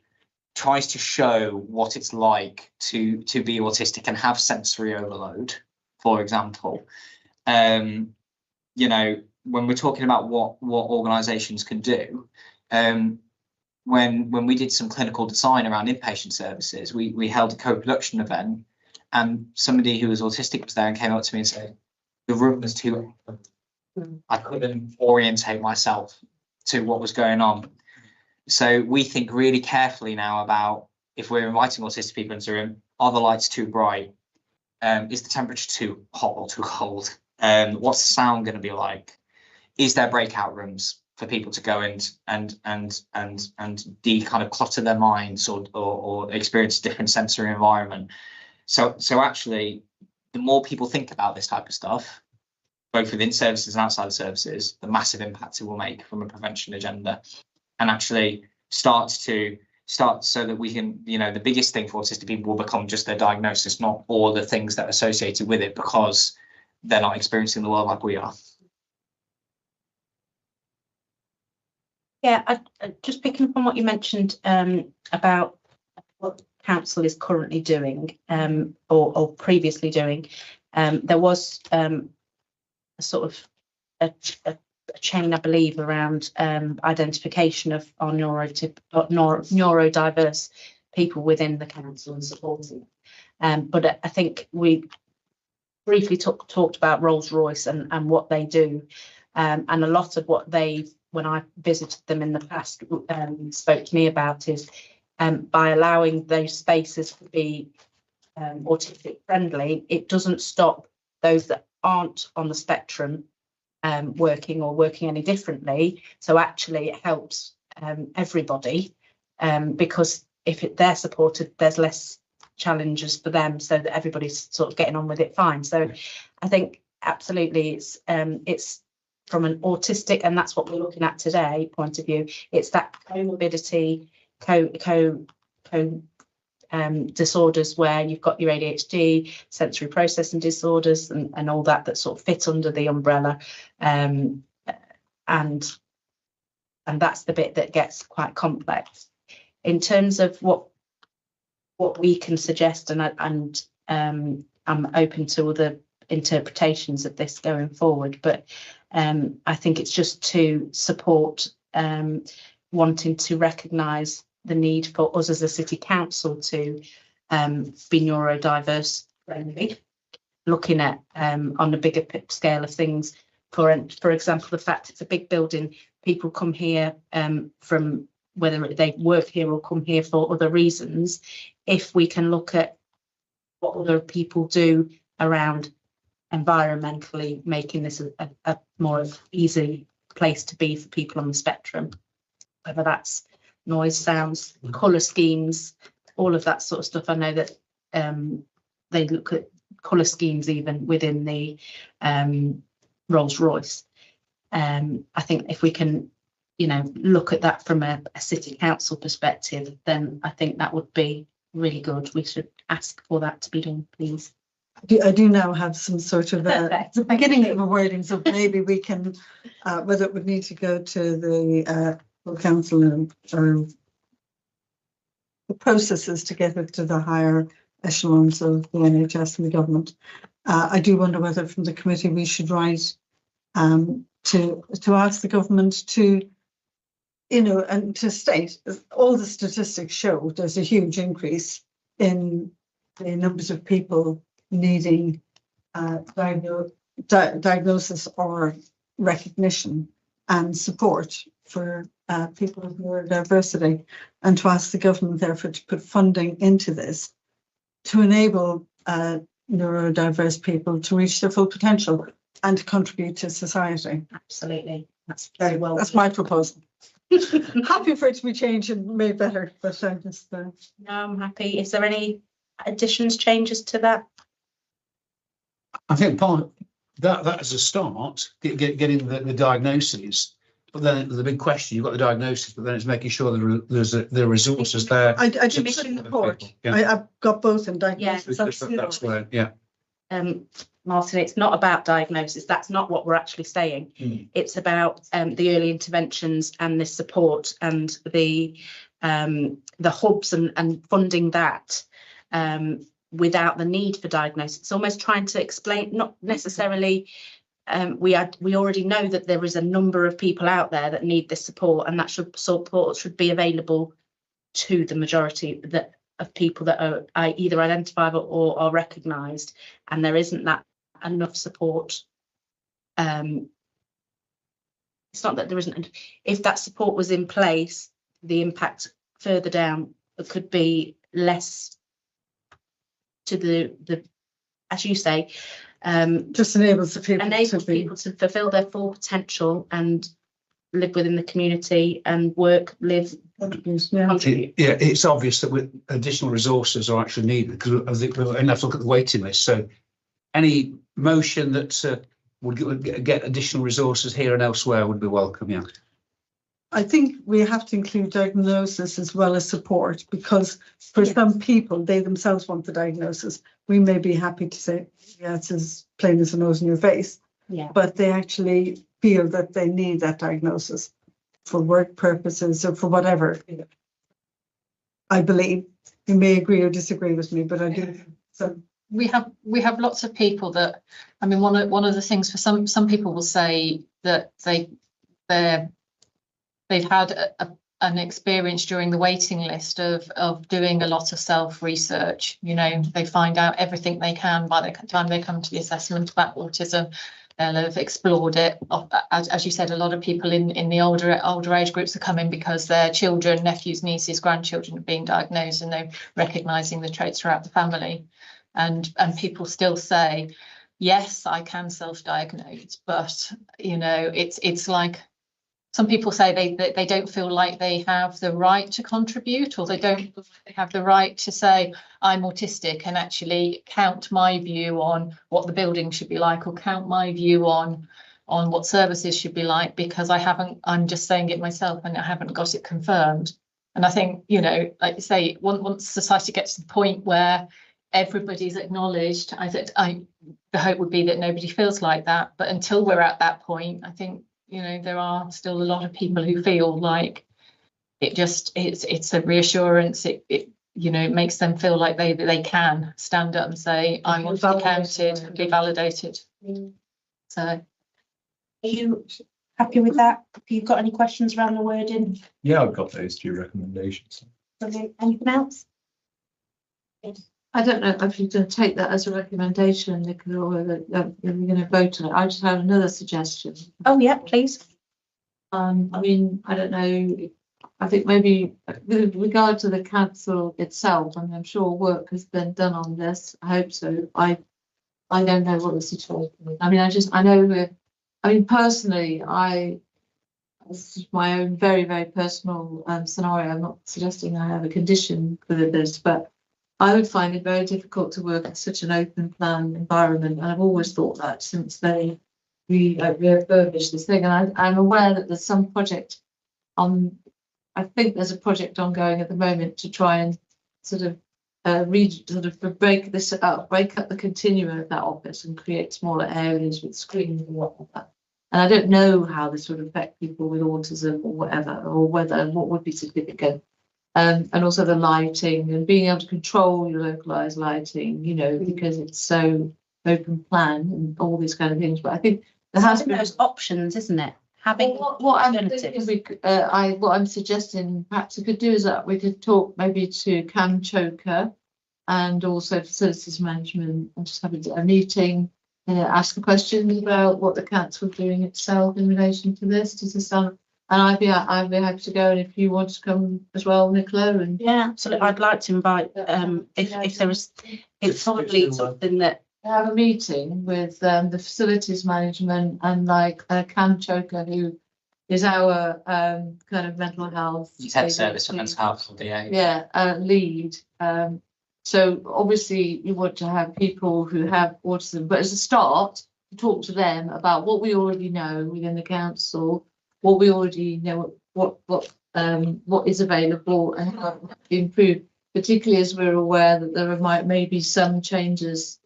show what it's like to be autistic and have sensory overload, for example. You know, when we're talking about what organisations can do, when we did some clinical design around inpatient services, we held a co-production event, and somebody who was autistic was there and came up to me and said, the room was too open. I couldn't orientate myself to what was going on. So we think really carefully now about, if we're inviting autistic people into a room, are the lights too bright? Is the temperature too hot or too cold? What's the sound going to be like? Is there breakout rooms for people to go and kind of clutter their minds or experience a different sensory environment? So actually, the more people think about this type of stuff, both within services and outside of services, the massive impact it will make from a prevention agenda, and actually start so that we can, you know, the biggest thing for autistic people will become just their diagnosis, not all the things that are associated with it, because they're not experiencing the world like we are. Yeah, just picking up on what you mentioned about what council is currently doing or previously doing, there was a sort of a chain, I believe, around identification of our neurodiverse people within the council and supporting. But I think we briefly talked about Rolls-Royce and what they do, and a lot of what they, when I visited them in the past, spoke to me about is by allowing those spaces to be autistic friendly, it doesn't stop those that aren't on the spectrum working any differently. So actually it helps everybody, because if they're supported, there's less challenges for them, so that everybody's sort of getting on with it fine. So I think absolutely it's from an autistic, and that's what we're looking at today, point of view, it's that comorbidity, disorders where you've got your ADHD, sensory processing disorders, and all that sort of fit under the umbrella, and that's the bit that gets quite complex. In terms of what we can suggest, and I'm open to other interpretations of this going forward, but I think it's just to support wanting to recognise the need for us as a city council to be neurodiverse friendly, looking at on a bigger scale of things. For example, the fact it's a big building, people come here from whether they work here or come here for other reasons. If we can look at what other people do around environmentally making this a more easy place to be for people on the spectrum, whether that's noise, sounds, colour schemes, all of that sort of stuff. I know that they look at colour schemes even within the Rolls-Royce. I think if we can, look at that from a city council perspective, then I think that would be really good. We should ask for that to be done, please. I do now have some sort of Perfect. the beginning of a wording, so maybe we can, whether it would need to go to the full council or the processes to get it to the higher echelons of the NHS and the government. I do wonder whether from the committee we should write to ask the government to, and to state all the statistics show there's a huge increase in the numbers of people needing diagnosis or recognition and support for people with neurodiversity, and to ask the government therefore to put funding into this to enable neurodiverse people to reach their full potential and to contribute to society. Absolutely, that's very well. That's my proposal. Happy for it to be changed and made better, but I'm just. No, I'm happy. Is there any additions, changes to that? I think part that as a start, getting the diagnoses, but then the big question: you've got the diagnosis, but then it's making sure there are resources there. I did mission report. Yeah. I've got both in diagnosis. That's where, yeah. Martin, it's not about diagnosis. That's not what we're actually saying. It's about the early interventions and the support and the hubs and funding that without the need for diagnosis. It's almost trying to explain, not necessarily. We already know that there is a number of people out there that need this support, and that support should be available to the majority of people that are either identified or are recognised, and there isn't that enough support. It's not that there isn't. If that support was in place, the impact further down could be less to the as you say, just enables people to fulfil their full potential and live within the community and work, live, contribute. Yeah, it's obvious that with additional resources are actually needed, because I think we'll have to look at the waiting list. So any motion that would get additional resources here and elsewhere would be welcome. Yeah. I think we have to include diagnosis as well as support, because for some people, they themselves want the diagnosis. We may be happy to say, yeah, it's as plain as a nose in your face, but they actually feel that they need that diagnosis for work purposes or for whatever. I believe. You may agree or disagree with me, but I do. So we have lots of people that, I mean, one of the things for some people will say that they've had an experience during the waiting list of doing a lot of self-research. They find out everything they can by the time they come to the assessment about autism. They'll have explored it. As you said, a lot of people in the older age groups are coming because their children, nephews, nieces, grandchildren are being diagnosed, and they're recognising the traits throughout the family. And people still say, yes, I can self-diagnose, but it's like, some people say they don't feel like they have the right to contribute, or they don't feel like they have the right to say, I'm autistic, and actually count my view on what the building should be like, or count my view on what services should be like, because I'm just saying it myself and I haven't got it confirmed. And I think, you know, like you say, once society gets to the point where everybody's acknowledged, the hope would be that nobody feels like that. But until we're at that point, I think, you know, there are still a lot of people who feel like it's a reassurance. It you know, it makes them feel like they can stand up and say, I want to be counted and be validated. So, Are you happy with that? Have you got any questions around the wording? Yeah, I've got those 2 recommendations. Brilliant. Anything else? I don't know if you're going to take that as a recommendation, Nicola, or whether you're going to vote on it. I just have another suggestion. Oh, yeah, please. I mean, I don't know. I think maybe with regard to the council itself, I mean, I'm sure work has been done on this. I hope so. I don't know what the situation is. I mean, personally, this is my own very, very personal scenario. I'm not suggesting I have a condition for this, but I would find it very difficult to work in such an open plan environment. And I've always thought that since they refurbished this thing. And I'm aware that there's some project I think there's a project ongoing at the moment to try and sort of break this up, break up the continuum of that office and create smaller areas with screens and whatnot. And I don't know how this would affect people with autism or whatever, or what would be significant. And also the lighting and being able to control your localized lighting, you know, because it's so open plan and all these kind of things. But I think there has to be those options, isn't it? Having what I'm thinking what I'm suggesting perhaps we could do is that we could talk maybe to Cam Choker and also facilities management and just have a meeting and ask a question about what the council are doing itself in relation to this. Does this sound? And I'd be happy to go, and if you want to come as well, Nicola. And yeah, absolutely. I'd like to invite if there is, it's probably something that have a meeting with the facilities management and like Cam Choker, who is our kind of mental health. Head service for mental health for DA. Yeah, lead. So obviously you want to have people who have autism, but as a start, to talk to them about what we already know within the council, what we already know, what is available and how to improve, particularly as we're aware that there may be some changes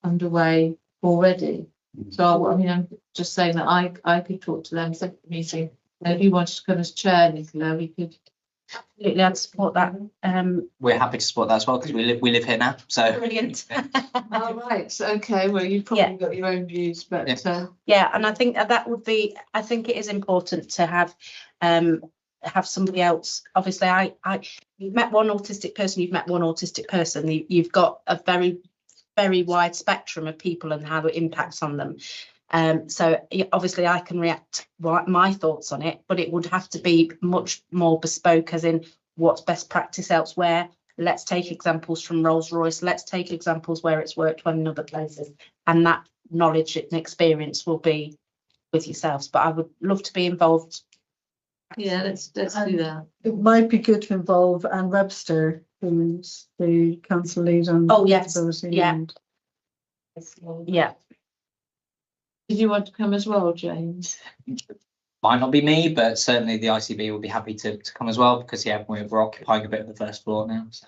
underway already. So I mean, I'm just saying that I could talk to them at the meeting. And if you wanted to come as chair, Nicola, we could. Absolutely, I'd support that. We're happy to support that as well because we live here now. So Brilliant. Oh, right. So, okay. Well, you've probably got your own views, but yeah, and I think that would be. I think it is important to have somebody else. Obviously, you've met one autistic person. You've met one autistic person. You've got a very, very wide spectrum of people and how it impacts on them. So obviously I can react my thoughts on it, but it would have to be much more bespoke, as in what's best practice elsewhere. Let's take examples from Rolls-Royce. Let's take examples where it's worked well in other places, and that knowledge and experience will be with yourselves. But I would love to be involved. Yeah, let's do that. It might be good to involve Anne Webster, who's the council lead on. Oh yes, disability yeah, and- yeah. Did you want to come as well, James? might not be me, but certainly the ICB will be happy to come as well because we're occupying a bit of the first floor now. So.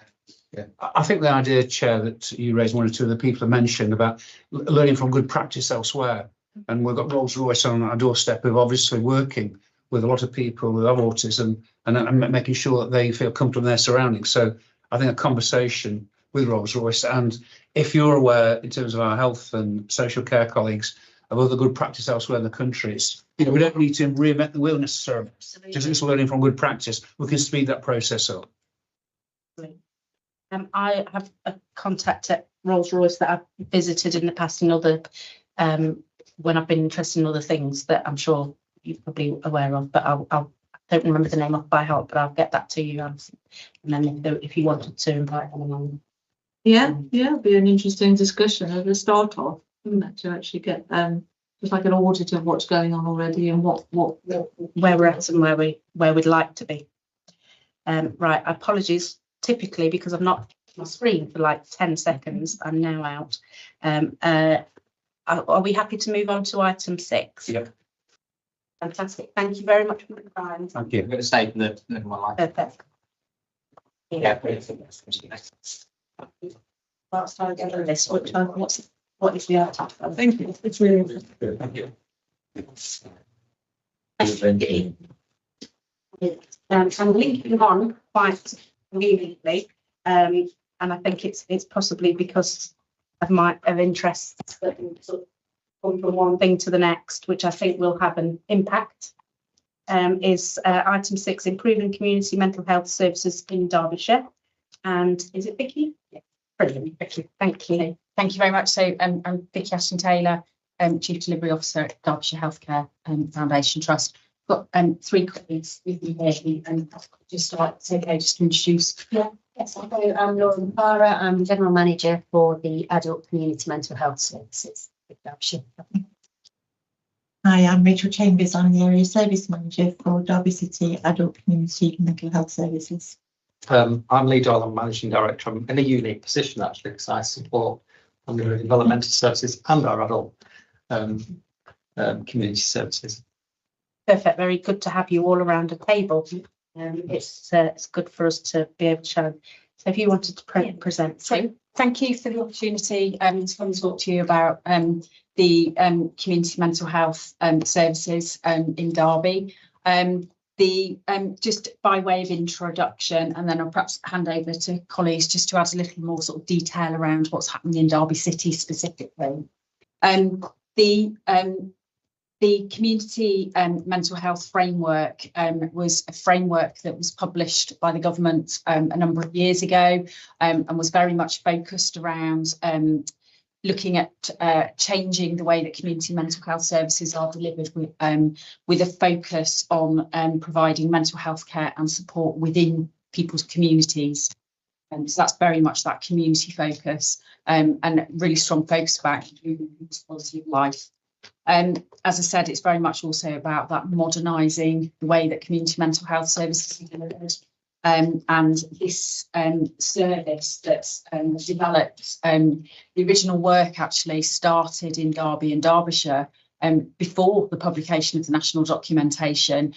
Yeah, I think the idea, Chair, that you raised, one or two of the people have mentioned about learning from good practice elsewhere, and we've got Rolls-Royce on our doorstep who are obviously working with a lot of people who have autism and making sure that they feel comfortable in their surroundings. So I think a conversation with Rolls-Royce, and if you're aware in terms of our health and social care colleagues of other good practice elsewhere in the country, it's, we don't need to reinvent the wheel necessarily. Just learning from good practice, we can speed that process up. I have a contact at Rolls-Royce that I've visited in the past in other, when I've been interested in other things that I'm sure you're probably aware of, but I don't remember the name off by heart, but I'll get that to you, Alison. And then if you wanted to invite them along. Yeah, it'd be an interesting discussion at the start off, wouldn't it, to actually get just like an audit of what's going on already and what where we're at and where we'd like to be. Right, apologies. Typically, because I'm not on my screen for like 10 seconds, I'm now out. Are we happy to move on to item 6? Yep. Fantastic. Thank you very much for the time. Thank I'm you. going to stay for the one like. Perfect. Yeah. Whilst I get on this, what is the outcome? Thank you. It's really interesting. Thank you. I'm linking on quite conveniently, and I think it's possibly because of interests that sort of come from one thing to the next, which I think will have an impact. Is item 6, improving community mental health services in Derbyshire, and is it Vicky? Yeah, brilliant, Vicky. Thank you. Thank you very much. So I'm Vicky Ashton Taylor, Chief Delivery Officer at Derbyshire Healthcare Foundation Trust. Got 3 colleagues with me here, and just start. It's okay, just to introduce. Yeah, yes, I'm Lauren Farah. I'm General Manager for the Adult Community Mental Health Services at Derbyshire. Hi, I'm Rachel Chambers. I'm the Area Service Manager for Derby City Adult Community Mental Health Services. I'm Lee Doyle, I'm Managing Director. I'm in a unique position actually because I support under developmental services and our adult community services. Perfect. Very good to have you all around a table. It's good for us to be able to show. So if you wanted to present. So thank you for the opportunity to come and talk to you about the community mental health services in Derby. Just by way of introduction, and then I'll perhaps hand over to colleagues just to add a little more sort of detail around what's happening in Derby City specifically. The community mental health framework was a framework that was published by the government a number of years ago, and was very much focused around looking at changing the way that community mental health services are delivered with a focus on providing mental health care and support within people's communities. So that's very much that community focus, and really strong focus about improving people's quality of life. As I said, it's very much also about that modernising the way that community mental health services are delivered. And this service that's developed, the original work actually started in Derby and Derbyshire before the publication of the national documentation,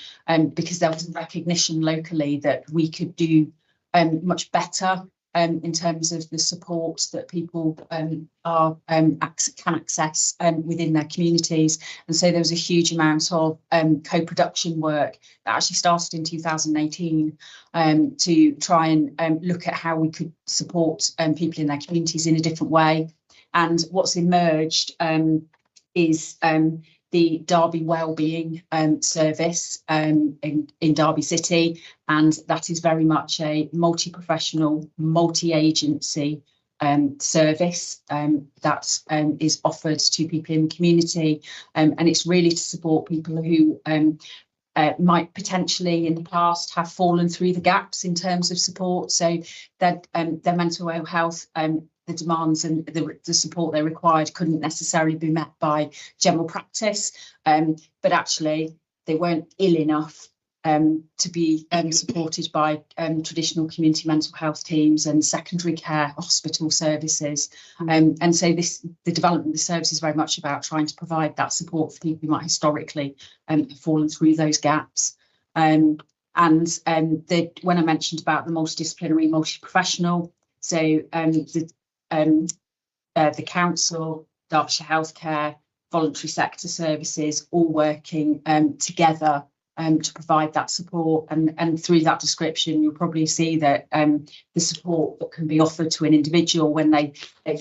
because there was a recognition locally that we could do much better in terms of the support that people can access within their communities. And so there was a huge amount of co-production work that actually started in 2018 to try and look at how we could support people in their communities in a different way. And what's emerged is the Derby Wellbeing Service in Derby City, and that is very much a multi-professional, multi-agency service that is offered to people in the community, and it's really to support people who might potentially in the past have fallen through the gaps in terms of support, so that their mental health the demands and the support they required couldn't necessarily be met by general practice, but actually they weren't ill enough to be supported by traditional community mental health teams and secondary care hospital services. And so the development of the service is very much about trying to provide that support for people who might historically have fallen through those gaps. When I mentioned about the multidisciplinary, multi-professional, so the council, Derbyshire Healthcare, voluntary sector services, all working together to provide that support. And through that description, you'll probably see that the support that can be offered to an individual when they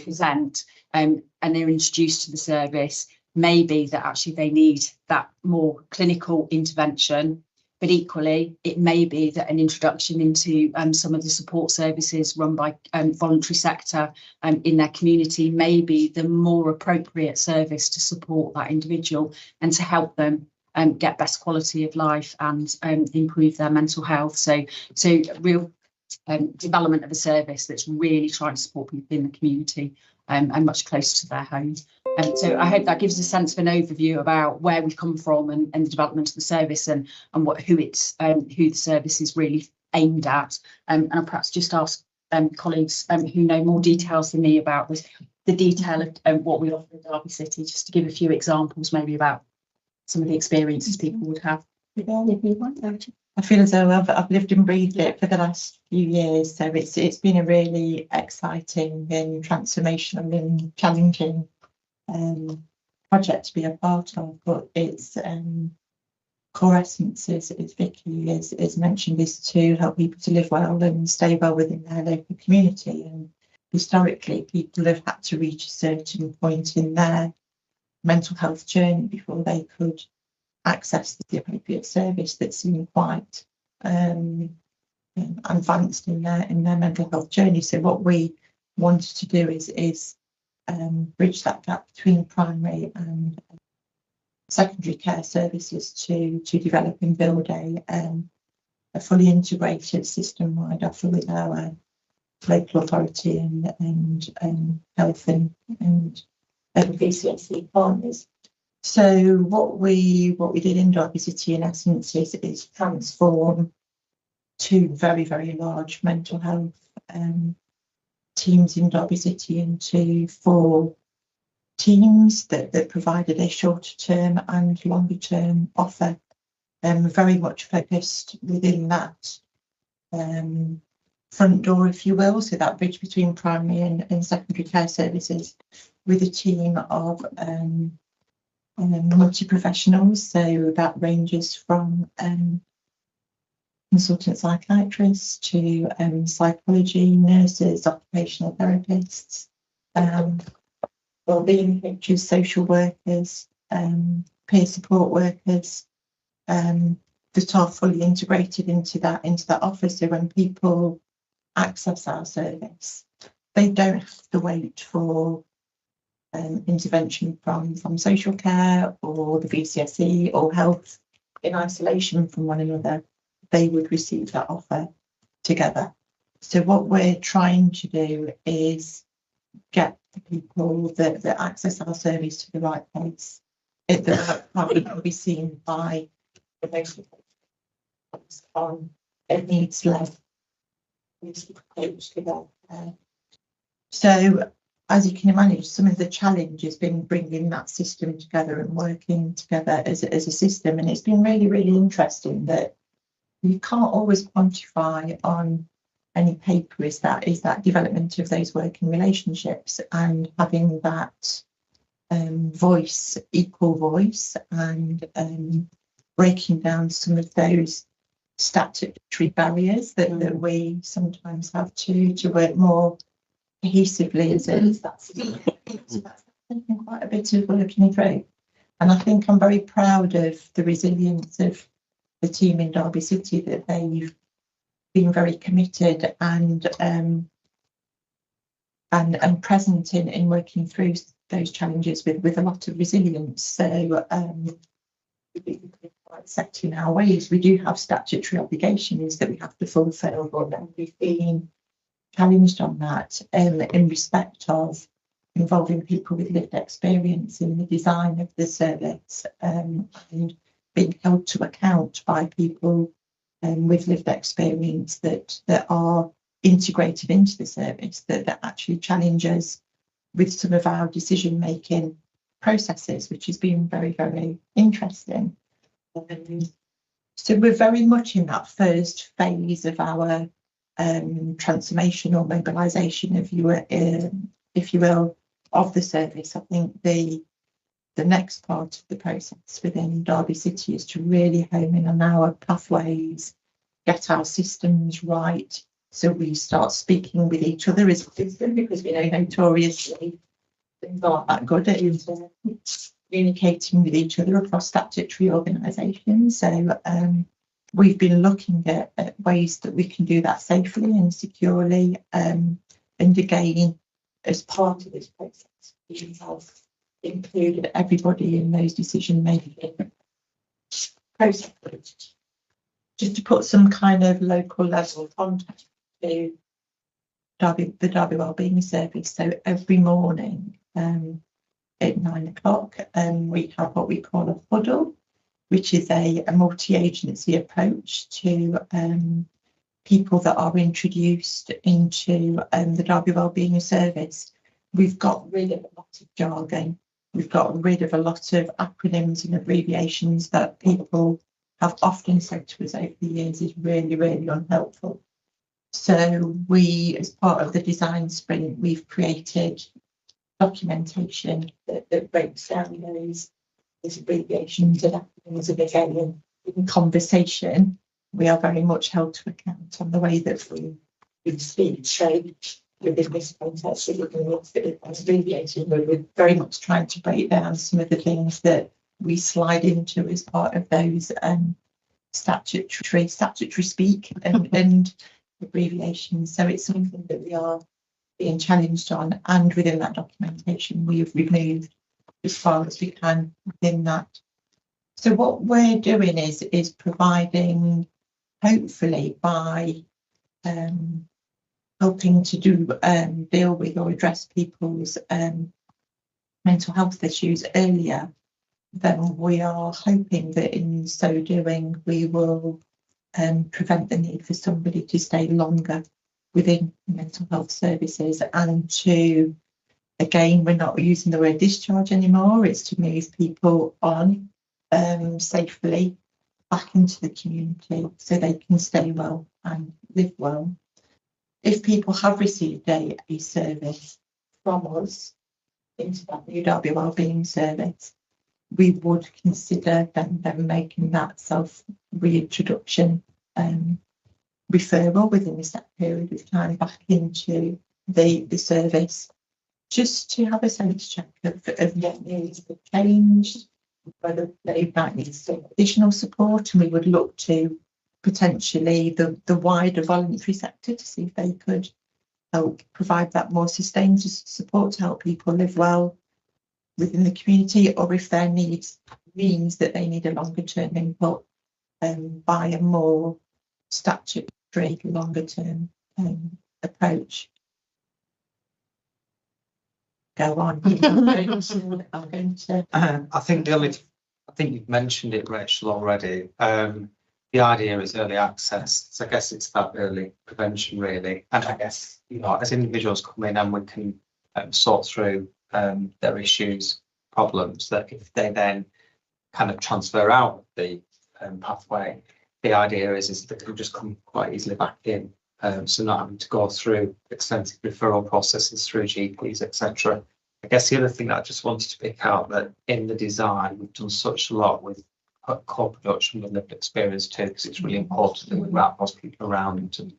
present and they're introduced to the service may be that actually they need that more clinical intervention. But equally, it may be that an introduction into some of the support services run by voluntary sector in their community may be the more appropriate service to support that individual and to help them get best quality of life and improve their mental health. So real development of a service that's really trying to support people in the community and much closer to their home. So I hope that gives a sense of an overview about where we've come from and the development of the service and who the service is really aimed at. And I'll perhaps just ask colleagues who know more details than me about the detail of what we offer in Derby City, just to give a few examples maybe about some of the experiences people would have. I feel as though I've lived and breathed it for the last few years, so it's been a really exciting and transformational and challenging project to be a part of. But its core essence, as Vicky has mentioned, is to help people to live well and stay well within their local community. And historically, people have had to reach a certain point in their mental health journey before they could access the appropriate service that seemed quite advanced in their mental health journey. So what we wanted to do is bridge that gap between primary and secondary care services to develop and build a fully integrated system-wide offer with our local authority and health and VCSE partners. So what we did in Derby City in essence is transform two very, very large mental health teams in Derby City into 4 teams that provided a shorter term and longer term offer, very much focused within that front door, if you will, so that bridge between primary and secondary care services, with a team of multi-professionals. So that ranges from consultant psychiatrists to psychology, nurses, occupational therapists, wellbeing coaches, social workers, peer support workers, that are fully integrated into that offer. So when people access our service, they don't have to wait for intervention from social care or the VCSE or health in isolation from one another. They would receive that offer together. So what we're trying to do is get the people that access our service to the right place. That will be seen by the most on a needs-led approach to that. So as you can imagine, some of the challenge has been bringing that system together and working together as a system. And it's been really, really interesting that you can't always quantify on any paper is that development of those working relationships and having that equal voice, and breaking down some of those statutory barriers that we sometimes have to work more cohesively as that's taken quite a bit of working through. And I think I'm very proud of the resilience of the team in Derby City, that they've been very committed and present in working through those challenges with a lot of resilience. So we've been quite set in our ways. We do have statutory obligations that we have to fulfil, but we've been challenged on that in respect of involving people with lived experience in the design of the service, and being held to account by people with lived experience that are integrated into the service, that actually challenge us with some of our decision making processes, which has been very, very interesting. So we're very much in that first phase of our transformation or mobilisation, if you will, of the service. I think the next part of the process within Derby City is to really home in on our pathways, get our systems right, so we start speaking with each other as a system, because we know notoriously things aren't that good at communicating with each other across statutory organisations. So we've been looking at ways that we can do that safely and securely, and again, as part of this process, we have included everybody in those decision making processes. Just to put some kind of local level context to the Derby Wellbeing Service. So every morning at 9 o'clock, we have what we call a huddle, which is a multi-agency approach to people that are introduced into the Derby Wellbeing Service. We've got rid of a lot of jargon We've got rid of a lot of acronyms and abbreviations that people have often said to us over the years is really, really unhelpful. So we, as part of the design sprint, we've created documentation that breaks down those abbreviations and acronyms. And again, in conversation, we are very much held to account on the way that we speak. So within this context, we're very much trying to break down some of the things that we slide into as part of those statutory speak and abbreviations. So it's something that we are being challenged on, and within that documentation we have removed as far as we can within that. So what we're doing is providing, hopefully by helping to deal with or address people's mental health issues earlier, then we are hoping that in so doing we will prevent the need for somebody to stay longer within mental health services, and to, again, we're not using the word discharge anymore, it's to move people on safely back into the community so they can stay well and live well. If people have received a service from us into that new Derby Wellbeing Service, we would consider them making that self-reintroduction referral within a set period of time back into the service, just to have a sense check of what needs have changed, whether they might need some additional support, and we would look to potentially the wider voluntary sector to see if they could help provide that more sustained support to help people live well within the community, or if their needs means that they need a longer term input by a more statutory longer term approach. Go on. I'm going to. I think you've mentioned it, Rachel, already. The idea is early access. So I guess it's that early prevention, really. And I guess, as individuals come in and we can sort through their issues, problems, that if they then kind of transfer out of the pathway, the idea is that they can just come quite easily back in. So not having to go through extensive referral processes through GPs, etc. I guess the other thing that I just wanted to pick out, that in the design we've done such a lot with co-production with lived experience too, because it's really important that we wrap those people around and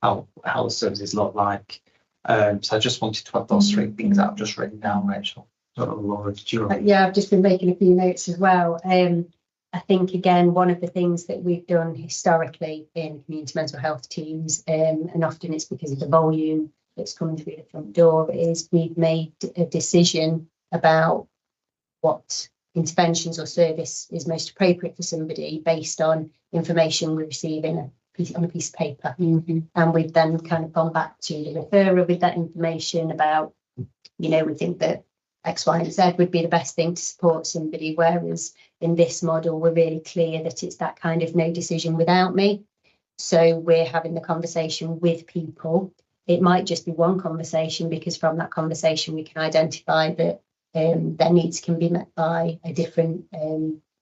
how the services look like. So I just wanted to have those three things that I've just written down, Rachel. I don't know, Laura, did you? Yeah, I've just been making a few notes as well. I think, again, one of the things that we've done historically in community mental health teams, and often it's because of the volume that's coming through the front door, is we've made a decision about what interventions or service is most appropriate for somebody based on information we receive on a piece of paper. Mm-hmm. And we've then kind of gone back to the referrer with that information about, we think that X, Y, and Z would be the best thing to support somebody, whereas in this model, we're really clear that it's that kind of no decision without me. So we're having the conversation with people. It might just be one conversation, because from that conversation, we can identify that their needs can be met by a different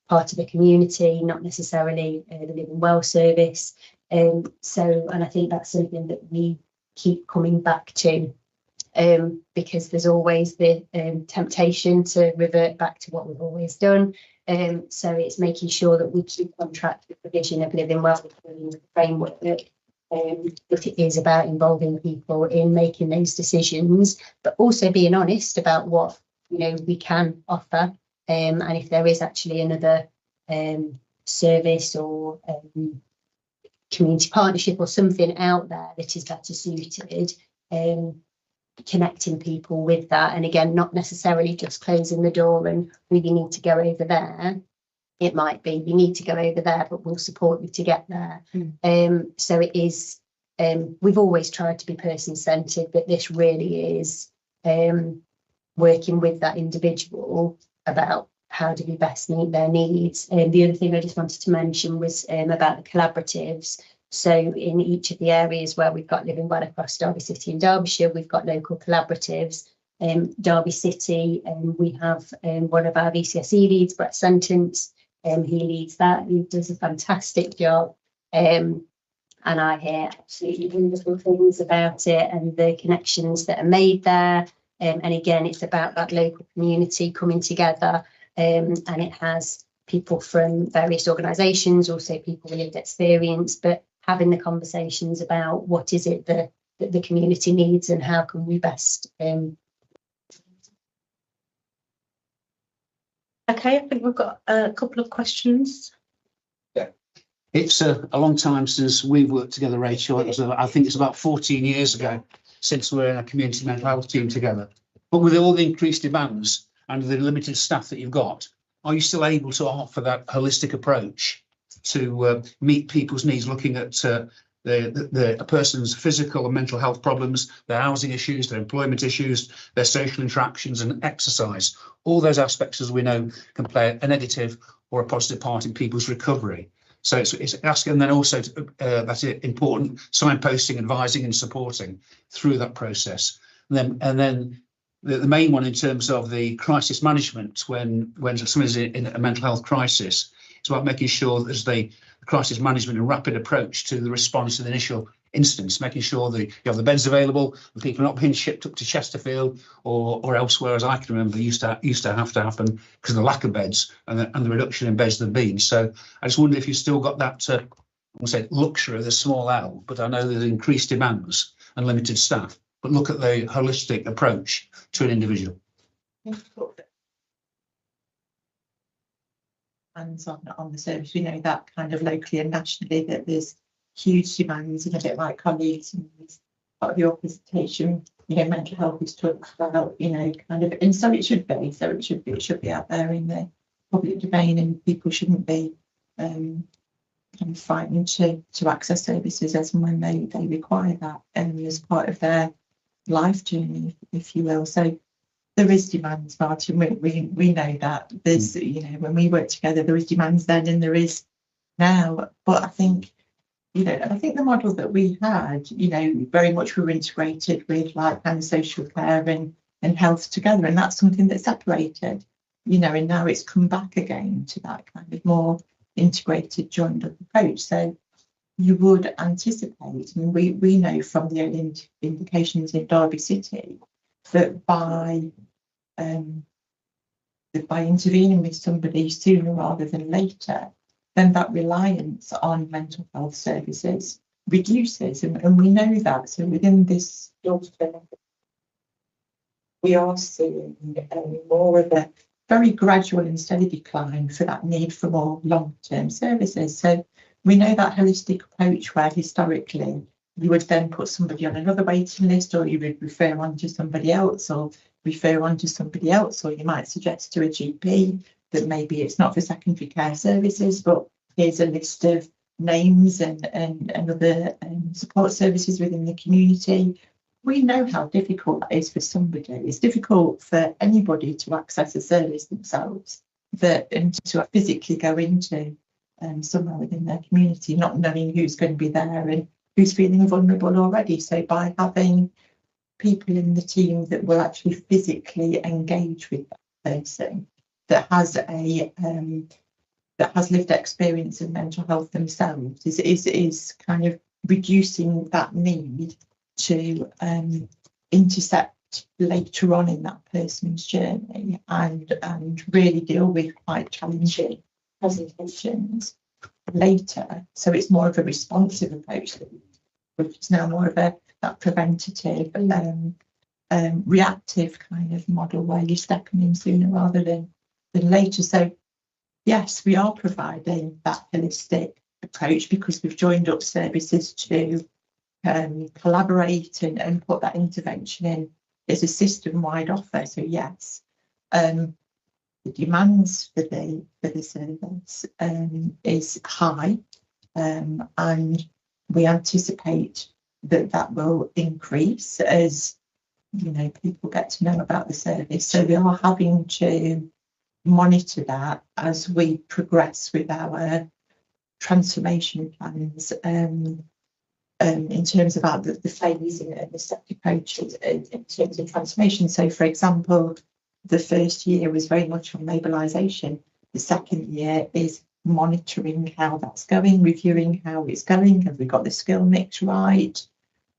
part of the community, not necessarily the Living Well service. And I think that's something that we keep coming back to. Because there's always the temptation to revert back to what we've always done. So it's making sure that we keep on track with the vision of Living Well within the framework that it is about involving people in making those decisions, but also being honest about what we can offer, and if there is actually another service or community partnership or something out there that is better suited, connecting people with that. And again, not necessarily just closing the door and really need to go over there. It might be you need to go over there, but we'll support you to get there. So it is, we've always tried to be person-centred, but this really is working with that individual about how do we best meet their needs. The other thing I just wanted to mention was about the collaboratives. So in each of the areas where we've got Living Well across Derby City and Derbyshire, we've got local collaboratives. Derby City, and we have one of our VCSE leads, Brett Sentence. He leads that. He does a fantastic job. And I hear absolutely wonderful things about it and the connections that are made there. And again, it's about that local community coming together, and it has people from various organisations, also people with lived experience, but having the conversations about what is it that the community needs and how can we best. Okay, I think we've got a couple of questions. It's a long time since we've worked together, Rachel. I think it's about 14 years ago since we're in a community mental health team together. But with all the increased demands and the limited staff that you've got, are you still able to offer that holistic approach to meet people's needs, looking at a person's physical and mental health problems, their housing issues, their employment issues, their social interactions and exercise? All those aspects, as we know, can play a negative or a positive part in people's recovery. So it's asking, and then also that's important, signposting, advising and supporting through that process. And then the main one in terms of the crisis management, when someone's in a mental health crisis, it's about making sure there's the crisis management and rapid approach to the response to the initial instance, making sure that you have the beds available and people are not being shipped up to Chesterfield or elsewhere, as I can remember, used to have to happen because of the lack of beds and the reduction in beds there've been. So I just wonder if you've still got that, I won't say luxury of the small L, but I know there's increased demands and limited staff, but look at the holistic approach to an individual. Hands on the service, we know that kind of locally and nationally that there's huge demands, and a bit like colleagues and part of your presentation, mental health is talked about, kind of, and so it should be out there in the public domain, and people shouldn't be kind of frightened to access services as and when they require that, and as part of their life journey, if you will. So there is demands, Martin. We know that there's, when we work together, there is demands then and there is now. But I think, I think the model that we had, very much we were integrated with like kind of social care and health together, and that's something that's separated, and now it's come back again to that kind of more integrated, joined up approach. So you would anticipate, and we know from the early indications in Derby City that by intervening with somebody sooner rather than later, then that reliance on mental health services reduces, and we know that. So within this, we are seeing more of a very gradual and steady decline for that need for more long-term services. So we know that holistic approach where historically you would then put somebody on another waiting list, or you would refer on to somebody else, or you might suggest to a GP that maybe it's not for secondary care services, but here's a list of names and other support services within the community. We know how difficult that is for somebody. It's difficult for anybody to access a service themselves, and to physically go into somewhere within their community, not knowing who's going to be there and who's feeling vulnerable already. So by having people in the team that will actually physically engage with that person that has lived experience in mental health themselves is kind of reducing that need to intercept later on in that person's journey and really deal with quite challenging presentations later. So it's more of a responsive approach, which is now more of that preventative reactive kind of model where you're stepping in sooner rather than later. So yes, we are providing that holistic approach because we've joined up services to collaborate and put that intervention in. It's a system-wide offer. So yes, the demands for the service is high, and we anticipate that will increase as people get to know about the service. So we are having to monitor that as we progress with our transformation plans, and in terms about the phasing and the step approaches in terms of transformation. So, for example, the first year was very much on mobilisation. The second year is monitoring how that's going, reviewing how it's going. Have we got the skill mix right?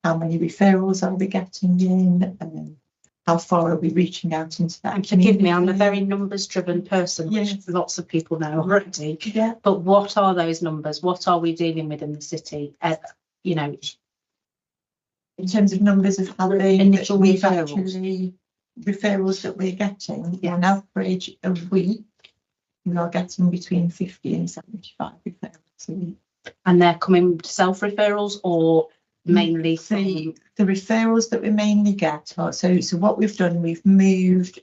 How many referrals are we getting in? How far are we reaching out into that? And forgive me, I'm a very numbers-driven person, which lots of people know already. Yeah. But what are those numbers? What are we dealing with in the city? You know, In terms of numbers of how they Initial we've referrals. actually referrals that we're getting, on average a week, we are getting between 50 and 75 referrals a week. and they're coming self-referrals or mainly The referrals that we mainly get are, so what we've done, we've moved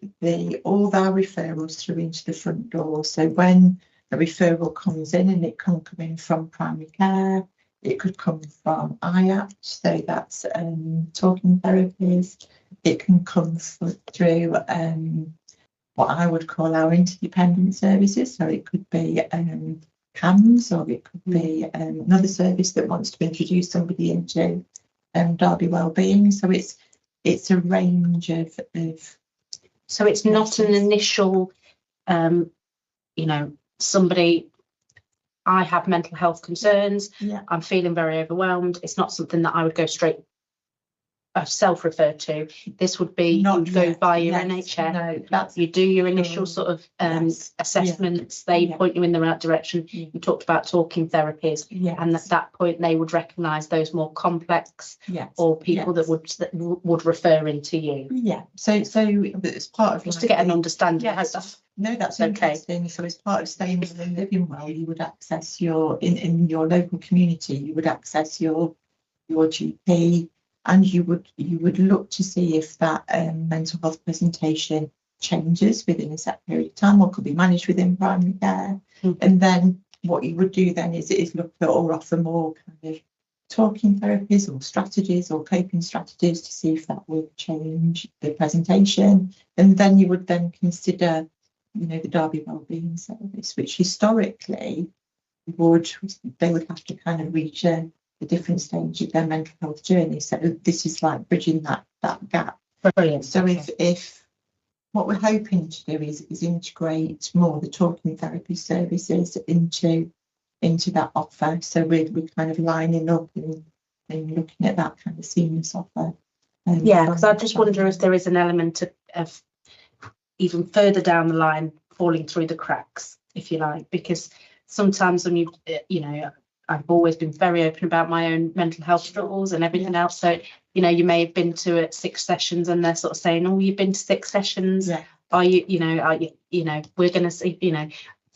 all of our referrals through into the front door. So when a referral comes in, and it can come in from primary care, it could come from IAPT, so that's talking therapies. It can come through what I would call our interdependent services. So it could be CAMS, or it could be another service that wants to introduce somebody into Derby Wellbeing. So it's a range of. So it's not an initial, you know, somebody, I have mental health concerns. Yeah. I'm feeling very overwhelmed. It's not something that I would go straight self-refer to. This would be Not you go yet, via your yes. NHS. No, that's You do your initial sort of Yes. assessments. They Yeah. point you in the right direction. Yeah. You talked about talking therapies, yes. and at that point they would recognise those more complex yes. or people yes. that would refer into you. Yeah. So as part of Just to get an understanding. I hope Yes. that's No, that's okay. interesting. So as part of staying well and living well, you would access in your local community, you would access your GP, and you would look to see if that mental health presentation changes within a set period of time, or could be managed within primary care. And then what you would do then is look at or offer more kind of talking therapies or strategies or coping strategies to see if that would change the presentation. And then you would then consider, the Derby Wellbeing Service, which historically they would have to kind of reach a different stage of their mental health journey. So this is like bridging that gap. brilliant. So if what we're hoping to do is integrate more the talking therapy services into that offer. So we're kind of lining up and looking at that kind of seamless offer. Yeah, because I just wonder if there is an element of even further down the line falling through the cracks, if you like, because sometimes when I've always been very open about my own mental health struggles and everything else. So, you may have been to 6 sessions and they're sort of saying, oh, you've been to 6 sessions. Yeah. Are you, we're going to see,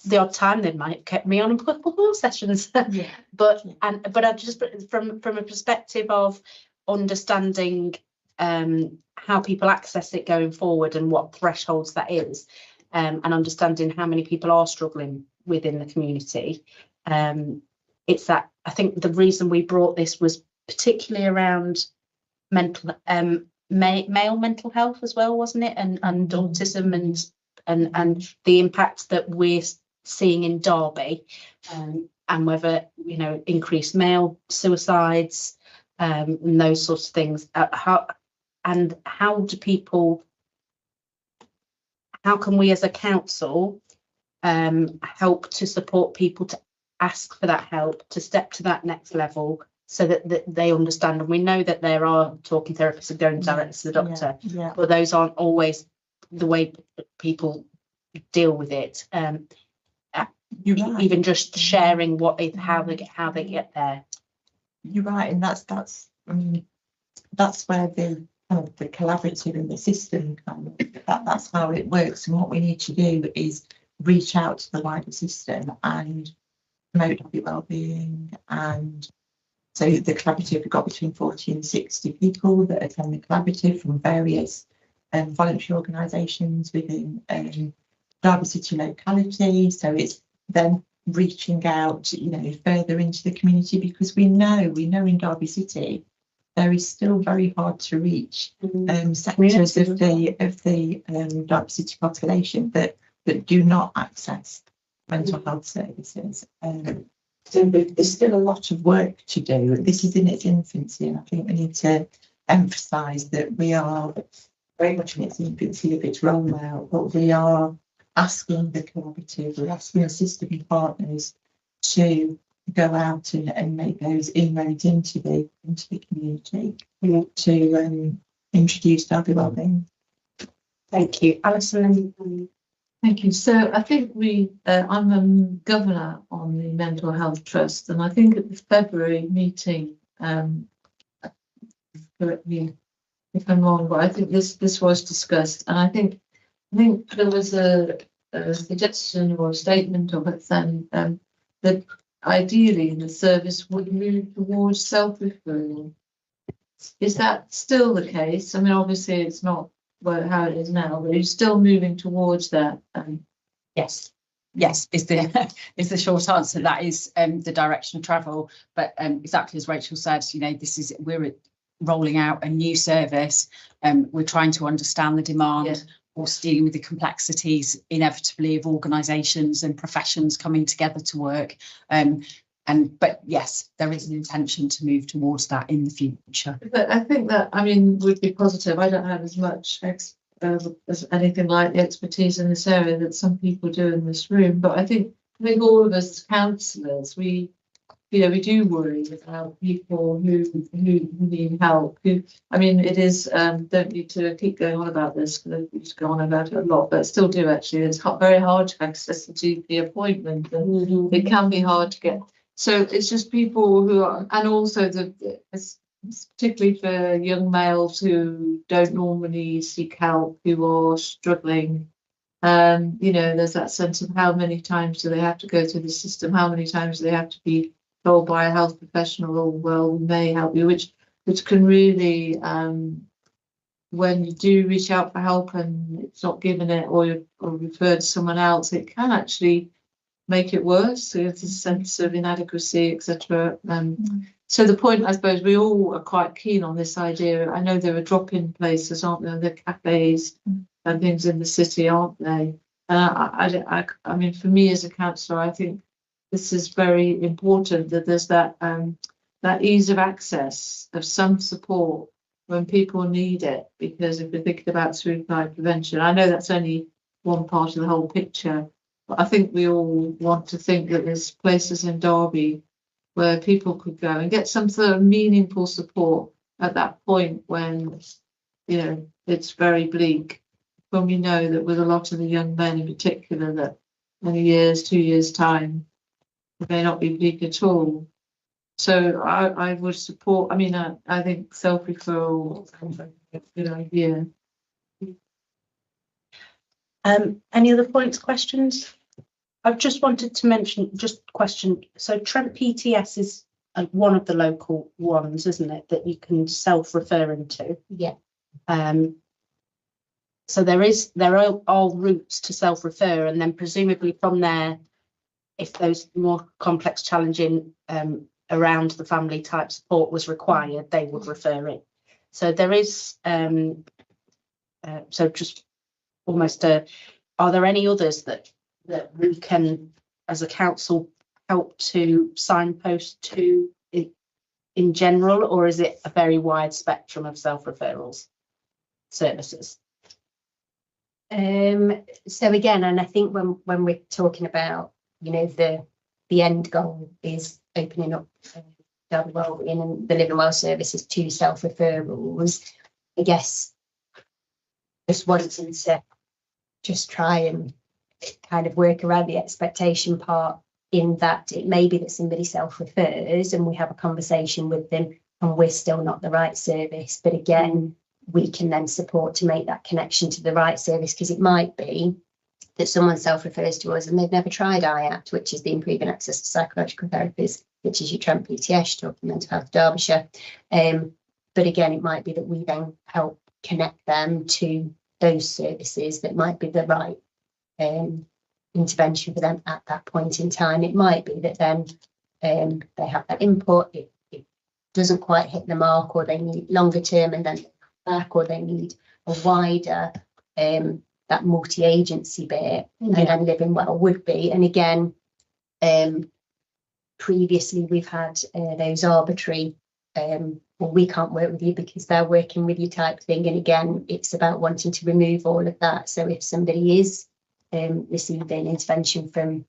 the odd time they might have kept me on a couple more sessions. Yeah. But I just, from a perspective of understanding how people access it going forward and what thresholds that is, and understanding how many people are struggling within the community. It's that I think the reason we brought this was particularly around male mental health as well, wasn't it? And autism and the impact that we're seeing in Derby, and whether increased male suicides and those sorts of things. How can we as a council help to support people to ask for that help, to step to that next level, so that they understand? And we know that there are talking therapists that go directly to the doctor, but those aren't always the way people deal with it. You're right. Even just sharing how they get there. You're right, and that's where the kind of the collaborative in the system that's how it works. And what we need to do is reach out to the wider system and promote happy wellbeing. And so the collaborative, we've got between 40 and 60 people that attend the collaborative from various voluntary organisations within Derby City locality. So it's then reaching out, further into the community, because we know in Derby City there is still very hard to reach sectors of the Derby City population that do not access mental health services. So there's still a lot of work to do. This is in its infancy, and I think we need to emphasise that we are very much in its infancy of its rollout, but we are asking the collaborative, we're asking our system partners to go out and make those inroads into the community to introduce Derby wellbeing. Thank you. Alison. Thank you. So I think I'm a governor on the Mental Health Trust, and I think at the February meeting, correct me if I'm wrong, but I think this was discussed, and I think there was a suggestion or a statement of it then that ideally the service would move towards self-referral. Is that still the case? I mean, obviously it's not how it is now, but you're still moving towards that. Yes, is the short answer. That is the direction of travel. But exactly as Rachel said, we're rolling out a new service. We're trying to understand the demand, whilst dealing with the complexities inevitably of organisations and professions coming together to work. But yes, there is an intention to move towards that in the future. But I think that, would be positive. I don't have as much as anything like the expertise in this area that some people do in this room. But I think all of us counsellors, we do worry about people who need help. It is, don't need to keep going on about this because I used to go on about it a lot, but I still do actually. It's very hard to access the GP appointment, and it can be hard to get. So it's just people who are, and also particularly for young males who don't normally seek help, who are struggling. There's that sense of how many times do they have to go through the system? How many times do they have to be told by a health professional, oh, well, we may help you, which can really, when you do reach out for help and it's not given it or referred to someone else, it can actually make it worse. So there's a sense of inadequacy, etc. So the point, I suppose, we all are quite keen on this idea. I know there are drop-in places, aren't there? There are cafes and things in the city, aren't they? For me as a counsellor, I think this is very important that there's that ease of access of some support when people need it. Because if we're thinking about suicide prevention, I know that's only one part of the whole picture, but I think we all want to think that there's places in Derby where people could go and get some sort of meaningful support at that point when, it's very bleak. When we know that with a lot of the young men in particular, that in a year's, 2 years' time, it may not be bleak at all. So I would support, I think self-referral is a good idea. Any other points, questions? I've just wanted to mention, so Trent PTS is one of the local ones, isn't it, that you can self-refer into? Yeah. So there are routes to self-refer, and then presumably from there, if those more complex, challenging around the family type support was required, they would refer it. So there is, so just almost are there any others that we can, as a council, help to signpost to in general, or is it a very wide spectrum of self-referrals services? So again, and I think when we're talking about, the end goal is opening up Derby Wellbeing and the Living Well services to self-referrals, I guess just wanting to just try and kind of work around the expectation part, in that it may be that somebody self-refers and we have a conversation with them and we're still not the right service, but again, we can then support to make that connection to the right service, because it might be that someone self-refers to us and they've never tried IAPT, which is the Improving Access to Psychological Therapies, which is your Trent PTS, talking Mental Health Derbyshire. But again, it might be that we then help connect them to those services that might be the right intervention for them at that point in time. It might be that then they have that input, it doesn't quite hit the mark, or they need longer term and then back, or they need a wider that multi-agency bit, and Living Well would be. And again, previously we've had those arbitrary, well, we can't work with you because they're working with you type thing. And again, it's about wanting to remove all of that. So if somebody is receiving intervention from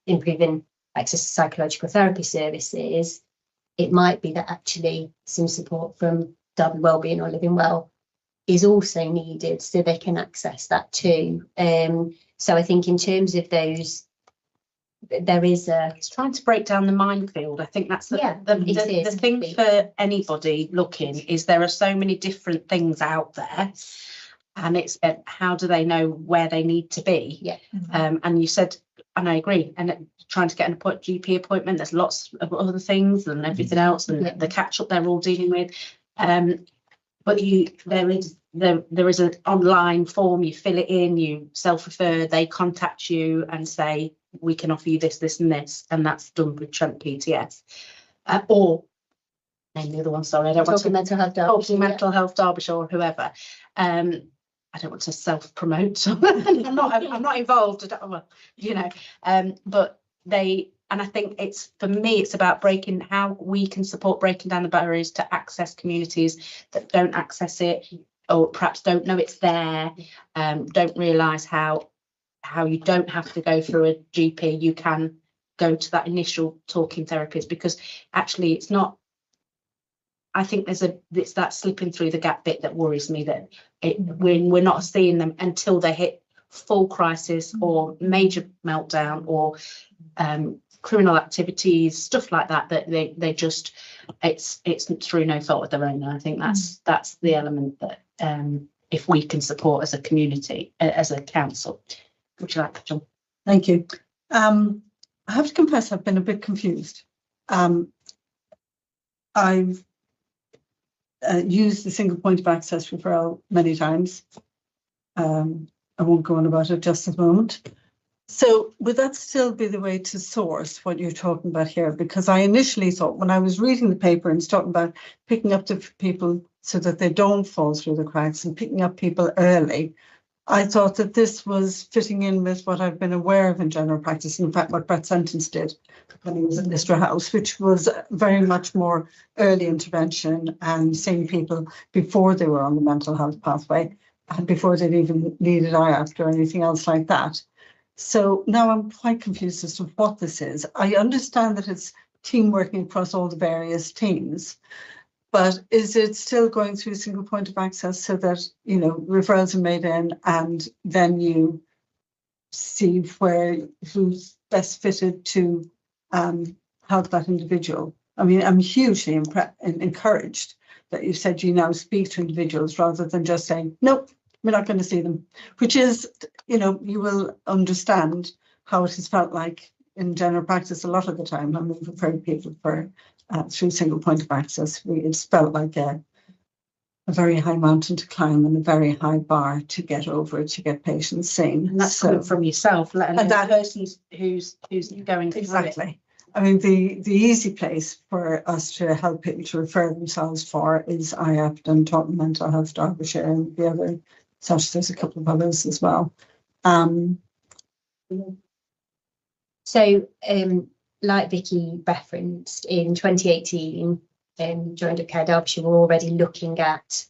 improving access to psychological therapy services, it might be that actually some support from Derby Wellbeing or Living Well is also needed so they can access that too. So I think in terms of those, there is a... It's trying to break down the minefield. I think that's the thing for anybody looking is there are so many different things out there, and it's how do they know where they need to be? Yeah. And you said, and I agree, and trying to get an GP appointment, there's lots of other things and everything else, and the catch up they're all dealing with. But there is an online form, you fill it in, you self-refer, they contact you and say, we can offer you this, this and this, and that's done with Trent PTS. Or name the other one, sorry, I don't want to mental health Derbyshire, mental health Derbyshire or whoever. I don't want to self-promote. I'm not involved, but they, and I think it's, for me, it's about breaking, how we can support breaking down the barriers to access communities that don't access it, or perhaps don't know it's there, don't realise how you don't have to go through a GP, you can go to that initial talking therapist, because actually it's not, I think it's that slipping through the gap bit that worries me, that we're not seeing them until they hit full crisis or major meltdown or criminal activities, stuff like that, that they just, it's through no fault of their own. And I think that's the element that if we can support as a community, as a council. Would you like to jump? Thank you. I have to confess I've been a bit confused. I've used the single point of access referral many times. I won't go on about it just at the moment. So would that still be the way to source what you're talking about here? Because I initially thought, when I was reading the paper and it's talking about picking up the people so that they don't fall through the cracks and picking up people early, I thought that this was fitting in with what I've been aware of in general practice. In fact, what Brett Sentence did when he was at Lister House, which was very much more early intervention and seeing people before they were on the mental health pathway and before they'd even needed IAPT or anything else like that. So now I'm quite confused as to what this is. I understand that it's team working across all the various teams, but is it still going through a single point of access so that, referrals are made in and then you see who's best fitted to help that individual? I mean, I'm hugely encouraged that you said you now speak to individuals rather than just saying, nope, we're not going to see them, which is, you will understand how it has felt like in general practice a lot of the time when we've referred people for through single point of access. It's felt like a very high mountain to climb and a very high bar to get over, to get patients seen. And that's coming from yourself, let alone that person who's going through exactly. I mean, the easy place for us to help people to refer themselves for is IAPT and Taunton Mental Health Derbyshire and the other such. There's a couple of others as well. So, like Vicky referenced, in 2018, Joined Up Care Derbyshire were already looking at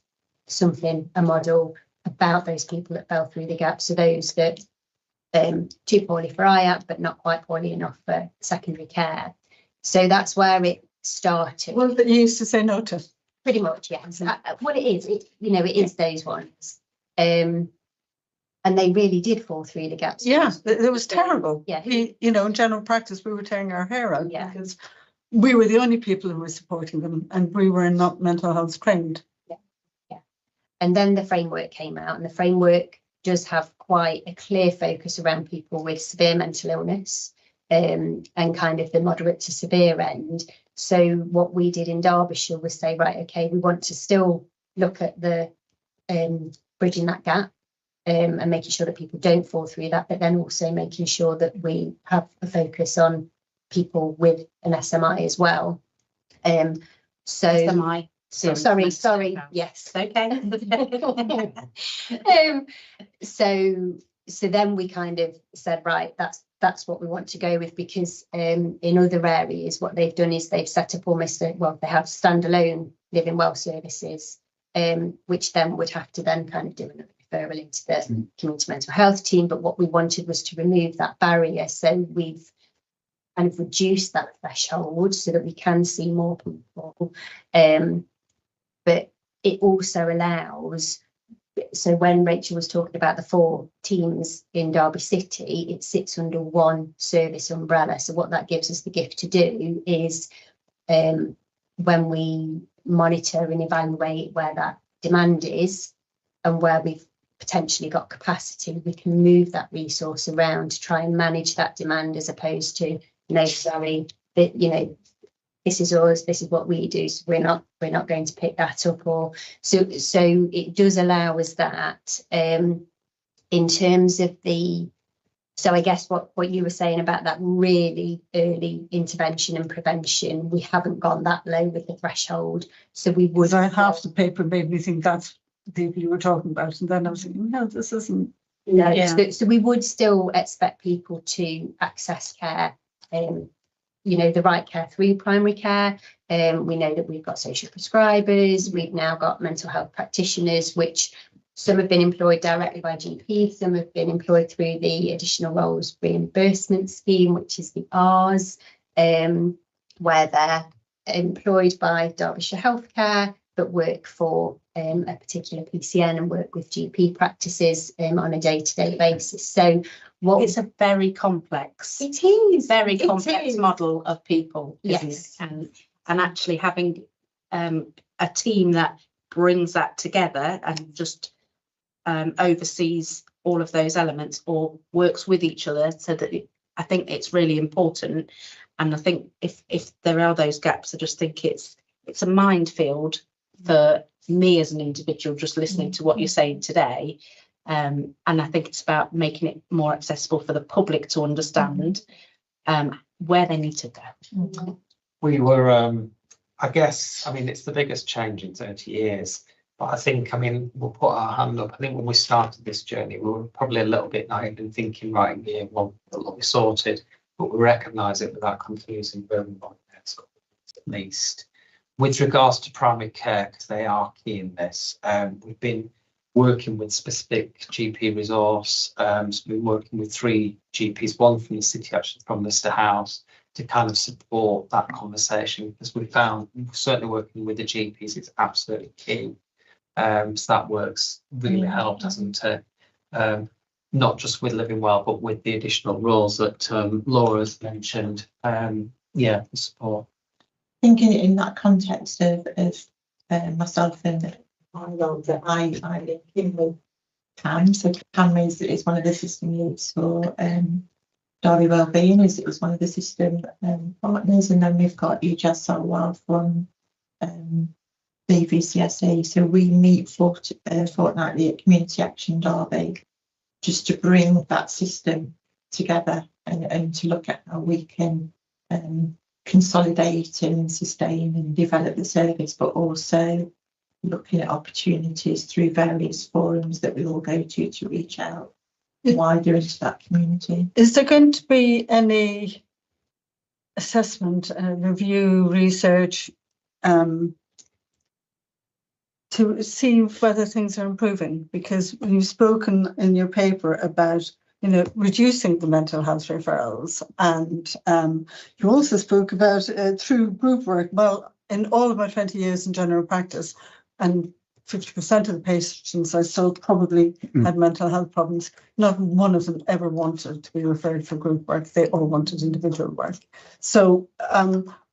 a model about those people that fell through the gap. So those that too poorly for IAPT, but not quite poorly enough for secondary care. So that's where it started. Well, that you used to say no to. Pretty much, yes. What it is, it is those ones. And they really did fall through the gaps. Yeah, it was terrible. Yeah. In general practice, we were tearing our hair out because we were the only people who were supporting them and we were not mental health trained. Yeah. And then the framework came out, and the framework does have quite a clear focus around people with severe mental illness and kind of the moderate to severe end. So what we did in Derbyshire was say, right, okay, we want to still look at the bridging that gap. And making sure that people don't fall through that, but then also making sure that we have a focus on people with an SMI as well. SMI. Sorry. Yes. Okay. So then we kind of said, right, that's that's what we want to go with, because in other areas what they've done is they've set up almost they have standalone living well services, which then would have to then kind of do another referral into the community mental health team. But what we wanted was to remove that barrier, so we've kind of reduced that threshold so that we can see more people, but it also allows. So when Rachel was talking about the 4 teams in Derby City, it sits under one service umbrella. So what that gives us the gift to do is when we monitor and evaluate where that demand is and where we've potentially got capacity, we can move that resource around to try and manage that demand, as opposed to, sorry, that, this is us, this is what we do, so we're not going to pick that up. Or so it does allow us that. In terms of so I guess what you were saying about that really early intervention and prevention, we haven't gone that low with the threshold, so we would. Half the paper made me think that's the people you were talking about, and then I was thinking, no, this isn't. No, Yeah. so we would still expect people to access care, the right care through primary care. We know that we've got social prescribers, we've now got mental health practitioners, which some have been employed directly by GPs, some have been employed through the additional roles reimbursement scheme, which is the R's, where they're employed by Derbyshire Healthcare, but work for a particular PCN and work with GP practices on a day-to-day basis. So it's a very complex, very complex model of people, isn't it? And actually having a team that brings that together and just oversees all of those elements or works with each other, so that I think it's really important. And I think if there are those gaps, I just think it's a minefield for me as an individual, just listening to what you're saying today. And I think it's about making it more accessible for the public to understand where they need to go. We were, I guess, it's the biggest change in 30 years. But I think, we'll put our hand up. I think when we started this journey, we were probably a little bit naive in thinking, right, yeah, well, it'll be sorted. But we recognise it without confusing burden by the next couple of years at least. With regards to primary care, because they are key in this, we've been working with specific GP resource. So we've been working with 3 GPs, one from the city, actually from Lister House, to kind of support that conversation, because we found, certainly working with the GPs, it's absolutely key. So that work's really helped, hasn't it? Not just with Living Well, but with the additional roles that Laura's mentioned. The support. Thinking in that context of myself and my role, that I link in with Pam. So Pam is one of the system leads for Derby Wellbeing, is one of the system partners, and then we've got Ujaz Salwar from BVCSA. So we meet fortnightly at Community Action Derby, just to bring that system together and to look at how we can consolidate and sustain and develop the service, but also looking at opportunities through various forums that we all go to reach out wider into that community. Is there going to be any assessment, review, research to see whether things are improving? Because you've spoken in your paper about reducing the mental health referrals, and you also spoke about through group work. Well, in all of my 20 years in general practice, and 50% of the patients I saw probably had mental health problems. Not one of them ever wanted to be referred for group work. They all wanted individual work. So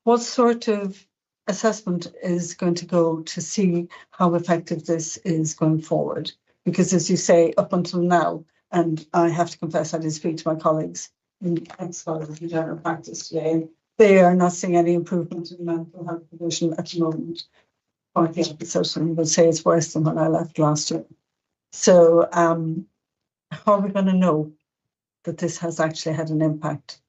what sort of assessment is going to go to see how effective this is going forward? Because as you say, up until now, and I have to confess, I did speak to my colleagues in ex-colleagues in general practice today, they are not seeing any improvement in mental health provision at the moment. Or the opposite, would say it's worse than when I left last year. So how are we going to know that this has actually had an impact?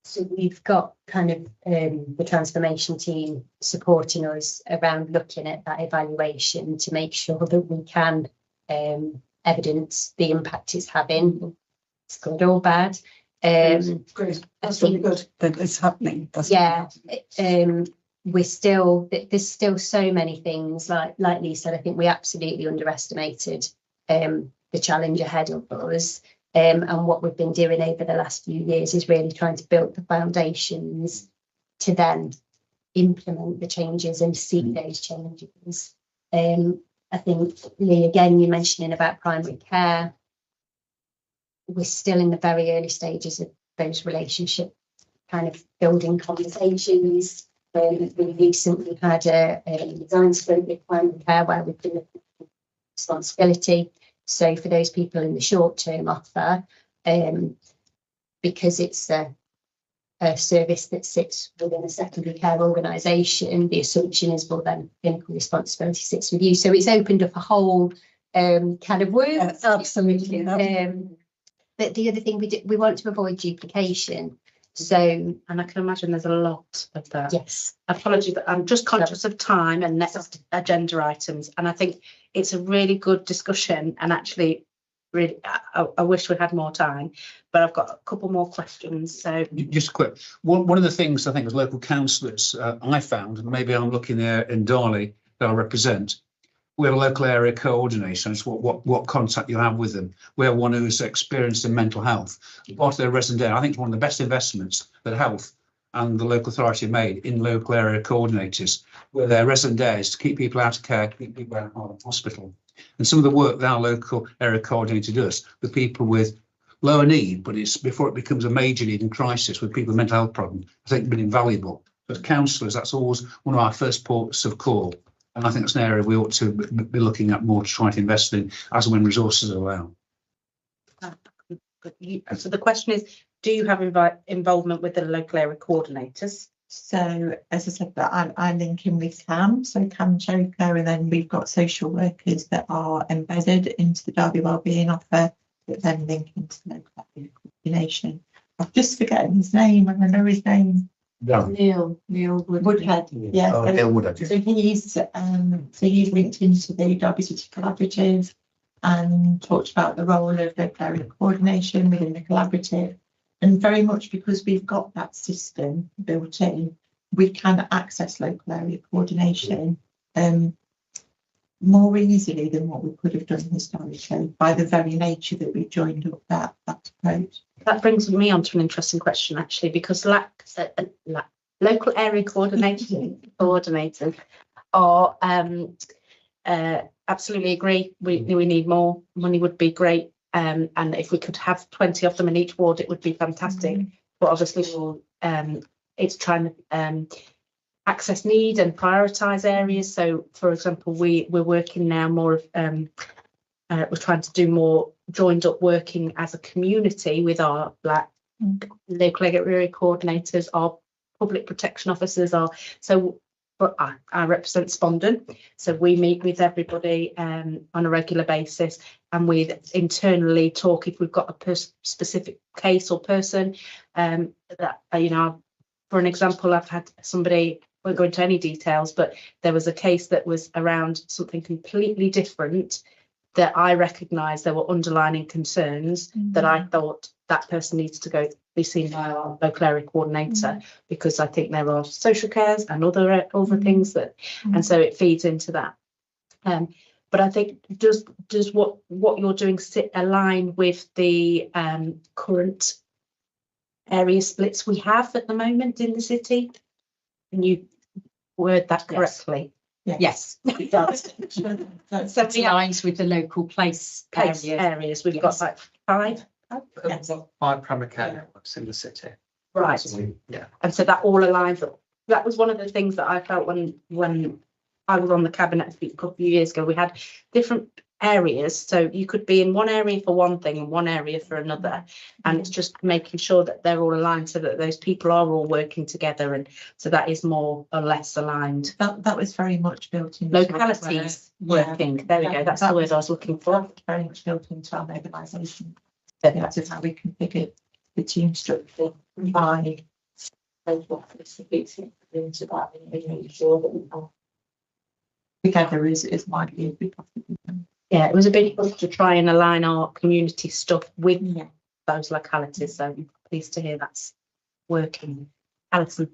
So we've got kind of the transformation team supporting us around looking at that evaluation to make sure that we can evidence the impact it's having, it's good or bad, Great, I that's really think- good that it's happening. That's Yeah, there's still so many things like Lee said. I think we absolutely underestimated the challenge ahead of us. And what we've been doing over the last few years is really trying to build the foundations to then implement the changes and see those changes. I think, Lee, again, you mentioning about primary care. We're still in the very early stages of those relationship kind of building conversations. We recently had a design sprint with primary care where we've been looking at responsibility. So for those people in the short term offer, because it's a service that sits within a secondary care organisation, the assumption is, well, then clinical responsibility sits with you. So it's opened up a whole kind of work. absolutely. But the other thing we want to avoid duplication. So, And I can imagine there's a lot of that. yes, Apologies, but I'm just conscious of time and next agenda items. And I think it's a really good discussion, and actually really, I wish we had more time, but I've got a couple more questions. So Just quick, one of the things I think as local councillors, I found, and maybe I'm looking there in Darley that I represent, we have a local area coordinator, and it's what contact you have with them. We have one who's experienced in mental health. Part of their resident area, I think it's one of the best investments that health and the local authority have made in local area coordinators, where their resident areas to keep people out of care, keep people out of hospital. And some of the work that our local area coordinator does with people with lower need, but it's before it becomes a major need and crisis with people with mental health problems, I think been invaluable. But councillors, that's always one of our first ports of call. And I think that's an area we ought to be looking at more to try to invest in as and when resources allow. So the question is, do you have involvement with the local area coordinators? So as I said, that I link in with Cam, so Cam Choker, and then we've got social workers that are embedded into the Derby Wellbeing offer that then link into the local area coordination. I've just forgotten his name, and I know his name. Neil Woodhead. Yeah. Oh, Neil Woodhead. So he's linked into the Derby City Collaborative and talked about the role of local area coordination within the collaborative. And very much because we've got that system built in, we can access local area coordination more easily than what we could have done historically by the very nature that we joined up that approach. That brings me on to an interesting question, actually, because local area coordinators are absolutely agree. We need more. Money would be great. And if we could have 20 of them in each ward, it would be fantastic. But obviously, it's trying to access need and prioritise areas. So, for example, we're working now more of we're trying to do more joined up working as a community with our local area coordinators, our public protection officers are. So, but I represent Spondon, so we meet with everybody on a regular basis, and we internally talk if we've got a specific case or person. That for an example, I've had somebody. I won't go into any details, but there was a case that was around something completely different that I recognised there were underlying concerns that I thought that person needs to go be seen by our local area coordinator, because I think there are social cares and other things that, and so it feeds into that. But I think does what you're doing align with the current area splits we have at the moment in the city? Can you word that correctly? Yes, it does. So it aligns with the local place areas. We've got like 5. Yes. 5 primary care networks in the city. Right. So and so that all aligns. That was one of the things that I felt when I was on the cabinet a couple of years ago. We had different areas, so you could be in one area for one thing and one area for another, and it's just making sure that they're all aligned so that those people are all working together, and so that is more or less aligned. That was very much built in Localities working. There we go. That's the word I was looking for. Very much built into our mobilisation. That's how we configured the team structure by local office into that and making sure that we are together is widely as we possibly can. Yeah, it was a bit difficult to try and align our community stuff with those localities. So I'm pleased to hear that's working. Alison.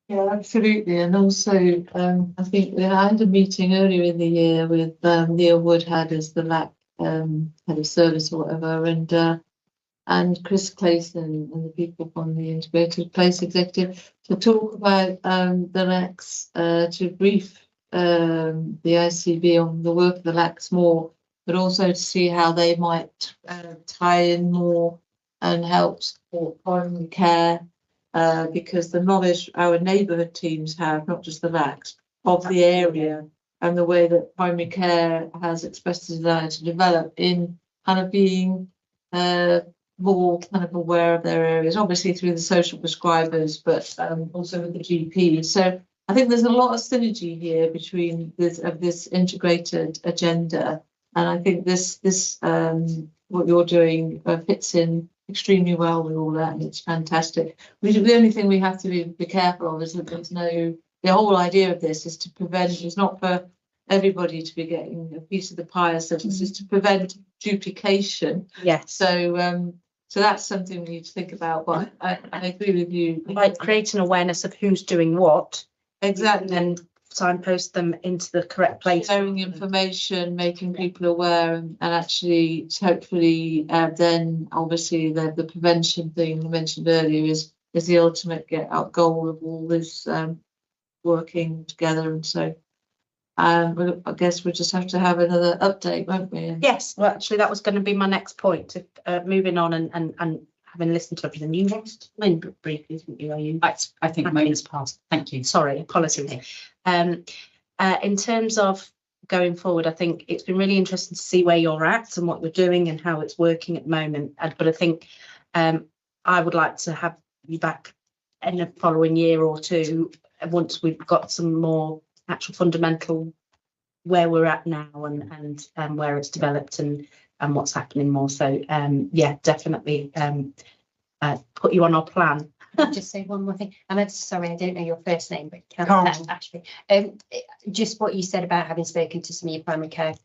Yeah, absolutely. And also, I think we had a meeting earlier in the year with Neil Woodhead as the LAC head of service or whatever, and Chris Clayson and the people from the Integrated Place Executive to talk about the LACs, to brief the ICB on the work of the LACs more, but also to see how they might tie in more and help support primary care. Because the knowledge our neighbourhood teams have, not just the LACs, of the area and the way that primary care has expressed a desire to develop in kind of being more kind of aware of their areas, obviously through the social prescribers, but also with the GPs. So I think there's a lot of synergy here between this integrated agenda, and I think this what you're doing fits in extremely well with all that, and it's fantastic. The only thing we have to be careful of is that there's no, the whole idea of this is to prevent, it's not for everybody to be getting a piece of the pie, so this is to prevent duplication. Yes. So that's something we need to think about, but I agree with you. Like creating awareness of who's doing what. Exactly. And then signpost them into the correct place. Sharing information, making people aware, and actually hopefully then obviously the prevention thing you mentioned earlier is the ultimate goal of all this working together. And so I guess we'll just have to have another update, won't we? Yes, well actually that was going to be my next point, moving on and having listened to everything. You wanted to come in briefly, didn't you? Are you? I think moment's passed. Thank you. Sorry, apologies. In terms of going forward, I think it's been really interesting to see where you're at and what you're doing and how it's working at the moment. But I think I would like to have you back in the following year or two once we've got some more actual fundamental where we're at now and where it's developed and what's happening more. So yeah, definitely put you on our plan. I'll just say one more thing. I'm sorry, I don't know your first name, but actually, just what you said about having spoken to some of your primary care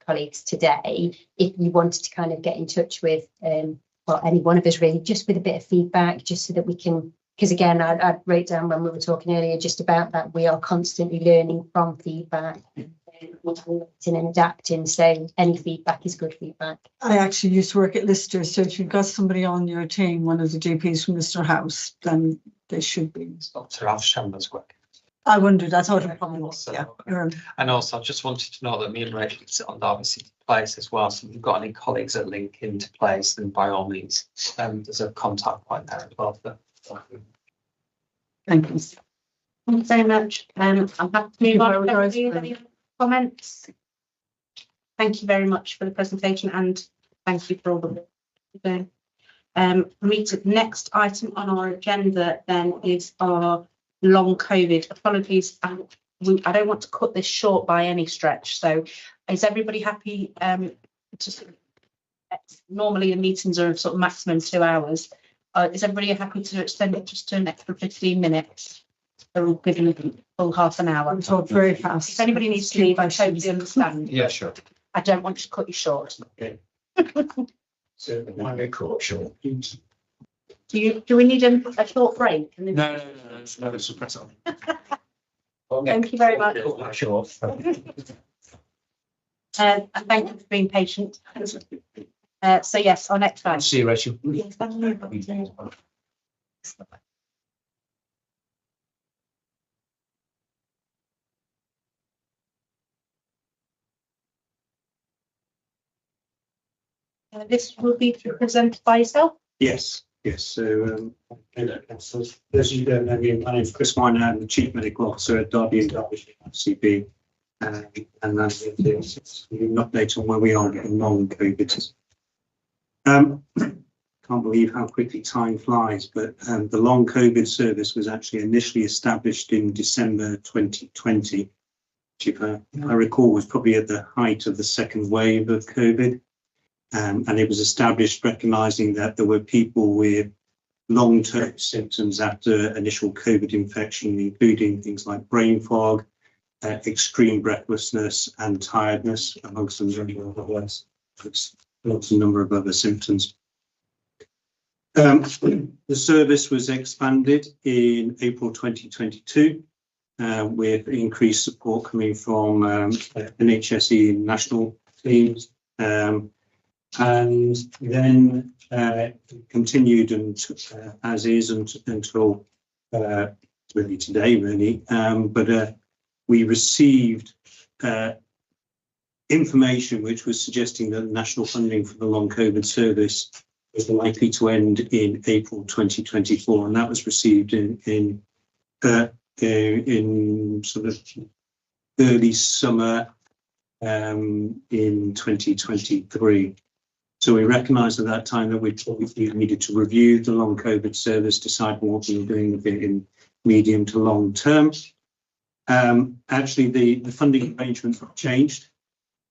colleagues today. If you wanted to kind of get in touch with, well, any one of us really, just with a bit of feedback, just so that we can. Because again, I wrote down when we were talking earlier just about that we are constantly learning from feedback and adapting. So any feedback is good feedback. I actually used to work at Lister, so if you've got somebody on your team, one of the GPs from Lister House, then they should be. Dr. Alf Chambers work. I wondered, I thought it probably was, yeah. And also I just wanted to know that me and Rachel sit on Derby City Place as well. So if you've got any colleagues that link into Place, then by all means, there's a contact point there as well. Thank you. Thank you very much. I'm happy to move on. Any comments? Thank you very much for the presentation and thank you for all the work you're doing. Next item on our agenda then is our long COVID. Apologies, I don't want to cut this short by any stretch. So is everybody happy? Normally the meetings are sort of maximum 2 hours. Is everybody happy to extend it just to an extra 15 minutes? They're all given a full half an hour. We talk very fast. If anybody needs to leave, I totally understand. Yeah, sure. I don't want to cut you short. Okay. So why get caught short? Do we need a short break? No, it's a press on. Thank you very much. Sure. And thank you for being patient. So yes, our next item. See you, Rachel. This will be presented by yourself. Yes. So, as you don't know, my name is Chris Miner. I'm the Chief Medical Officer at Derby and Derbyshire FCB, and that's an update on where we are getting non-COVID. Can't believe how quickly time flies, but the long COVID service was actually initially established in December 2020, which if I recall was probably at the height of the second wave of COVID. And it was established recognising that there were people with long-term symptoms after initial COVID infection, including things like brain fog, extreme breathlessness and tiredness, amongst a number of other symptoms. The service was expanded in April 2022 with increased support coming from NHSE and national teams, and then continued as is until really today, really. But we received information which was suggesting that national funding for the long COVID service was likely to end in April 2024, and that was received in sort of early summer in 2023. So we recognised at that time that we needed to review the long COVID service, decide what we were doing with it in medium to long term. Actually, the funding arrangements have changed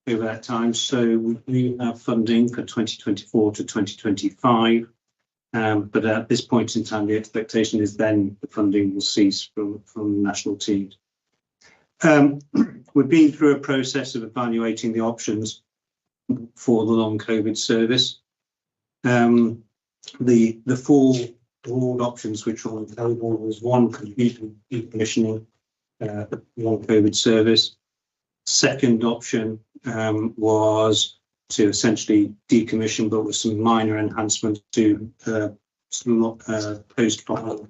over that time. So we have funding for 2024 to 2025. But at this point in time, the expectation is then the funding will cease from national teams. We've been through a process of evaluating the options for the long COVID service. The four broad options which were available was one, completely decommissioning the long COVID service. Second option was to essentially decommission, but with some minor enhancements to post-trial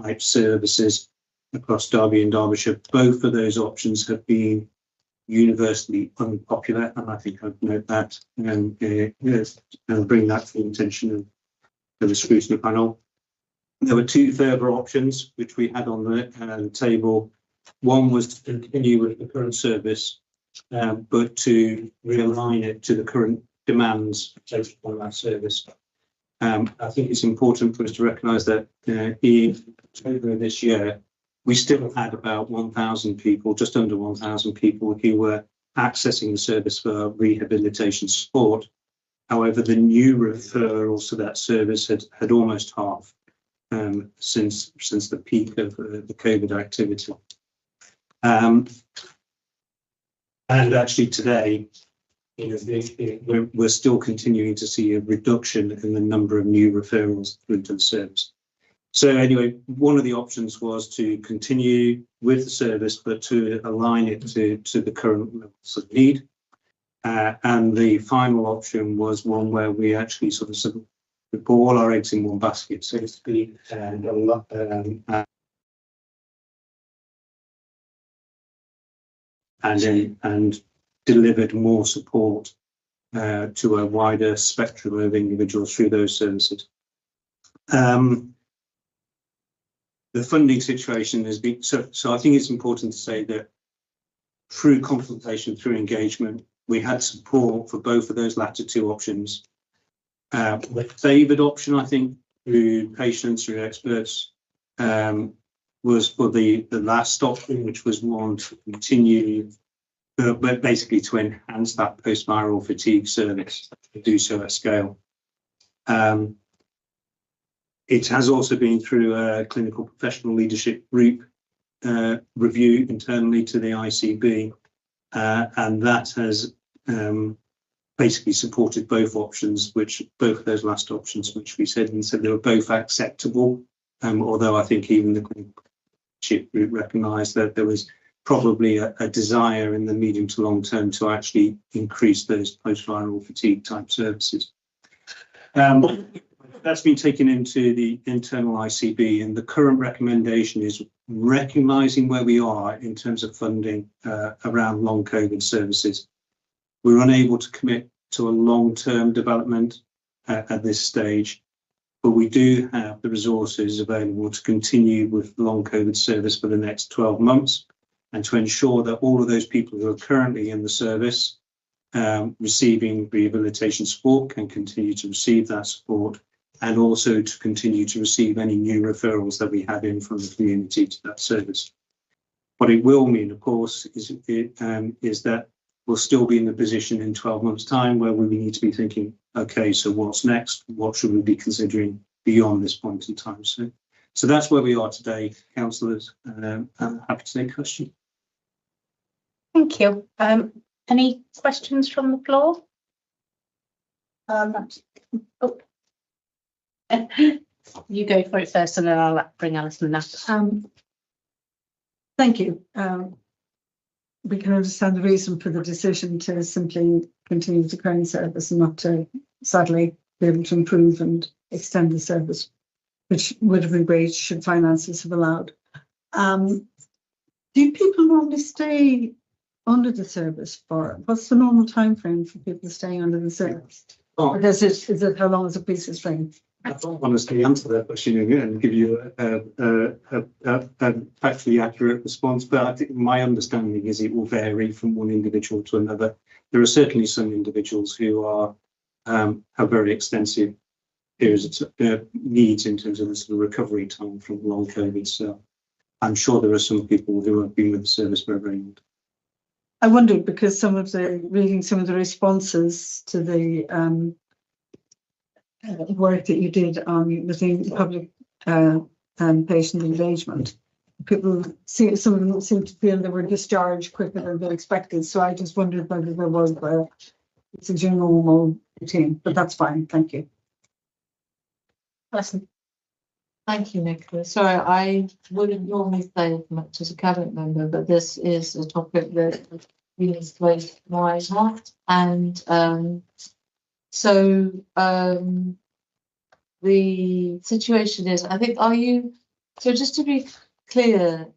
type services across Derby and Derbyshire. Both of those options have been universally unpopular, and I think I'd note that and bring that to the attention of the scrutiny panel. There were two further options which we had on the table. One was to continue with the current service, but to realign it to the current demands placed on that service. I think it's important for us to recognise that in October of this year, we still had about 1,000 people, just under 1,000 people who were accessing the service for rehabilitation support. However, the new referrals to that service had almost halved since the peak of the COVID activity. And actually today, we're still continuing to see a reduction in the number of new referrals through to the service. So anyway, one of the options was to continue with the service, but to align it to the current levels of need. And the final option was one where we actually sort of we put all our eggs in one basket, so to speak, and delivered more support to a wider spectrum of individuals through those services. The funding situation has been so I think it's important to say that through consultation, through engagement, we had support for both of those latter two options. The favoured option, I think, through patients, through experts, was for the last option, which was one to continue, but basically to enhance that post-viral fatigue service, to do so at scale. It has also been through a clinical professional leadership group review internally to the ICB, and that has basically supported both options, both of those last options, which we said, and said they were both acceptable. Although I think even the clinical leadership group recognised that there was probably a desire in the medium to long term to actually increase those post-viral fatigue type services. That's been taken into the internal ICB, and the current recommendation is recognising where we are in terms of funding around long COVID services. We're unable to commit to a long-term development at this stage, but we do have the resources available to continue with the long COVID service for the next 12 months and to ensure that all of those people who are currently in the service receiving rehabilitation support can continue to receive that support, and also to continue to receive any new referrals that we have in from the community to that service. What it will mean, of course, is that we'll still be in the position in 12 months' time where we need to be thinking, okay, so what's next? What should we be considering beyond this point in time? So that's where we are today, councillors. I'm happy to take questions. Thank you. Any questions from the floor? You go for it first and then I'll bring Alison after. Thank you. We can understand the reason for the decision to simply continue the current service and not to, sadly, be able to improve and extend the service, which would have been great should finances have allowed. Do people normally stay under the service for, what's the normal time frame for people staying under the service? Oh. Or is it how long is a piece of string? I don't honestly answer that question and give you a factually accurate response, but I think my understanding is it will vary from one individual to another. There are certainly some individuals who are have very extensive periods of needs in terms of the sort of recovery time from long COVID. So I'm sure there are some people who have been with the service for a very long time. I wondered because reading some of the responses to the work that you did on within public patient engagement, some of them seem to feel they were discharged quicker than they expected. So I just wondered whether there was it's a normal routine, but that's fine. Thank you. Alison. Thank you, Nicola. Sorry, I wouldn't normally say much as a cabinet member, but this is a topic that really plays my heart. And the situation is, I think, so just to be clear,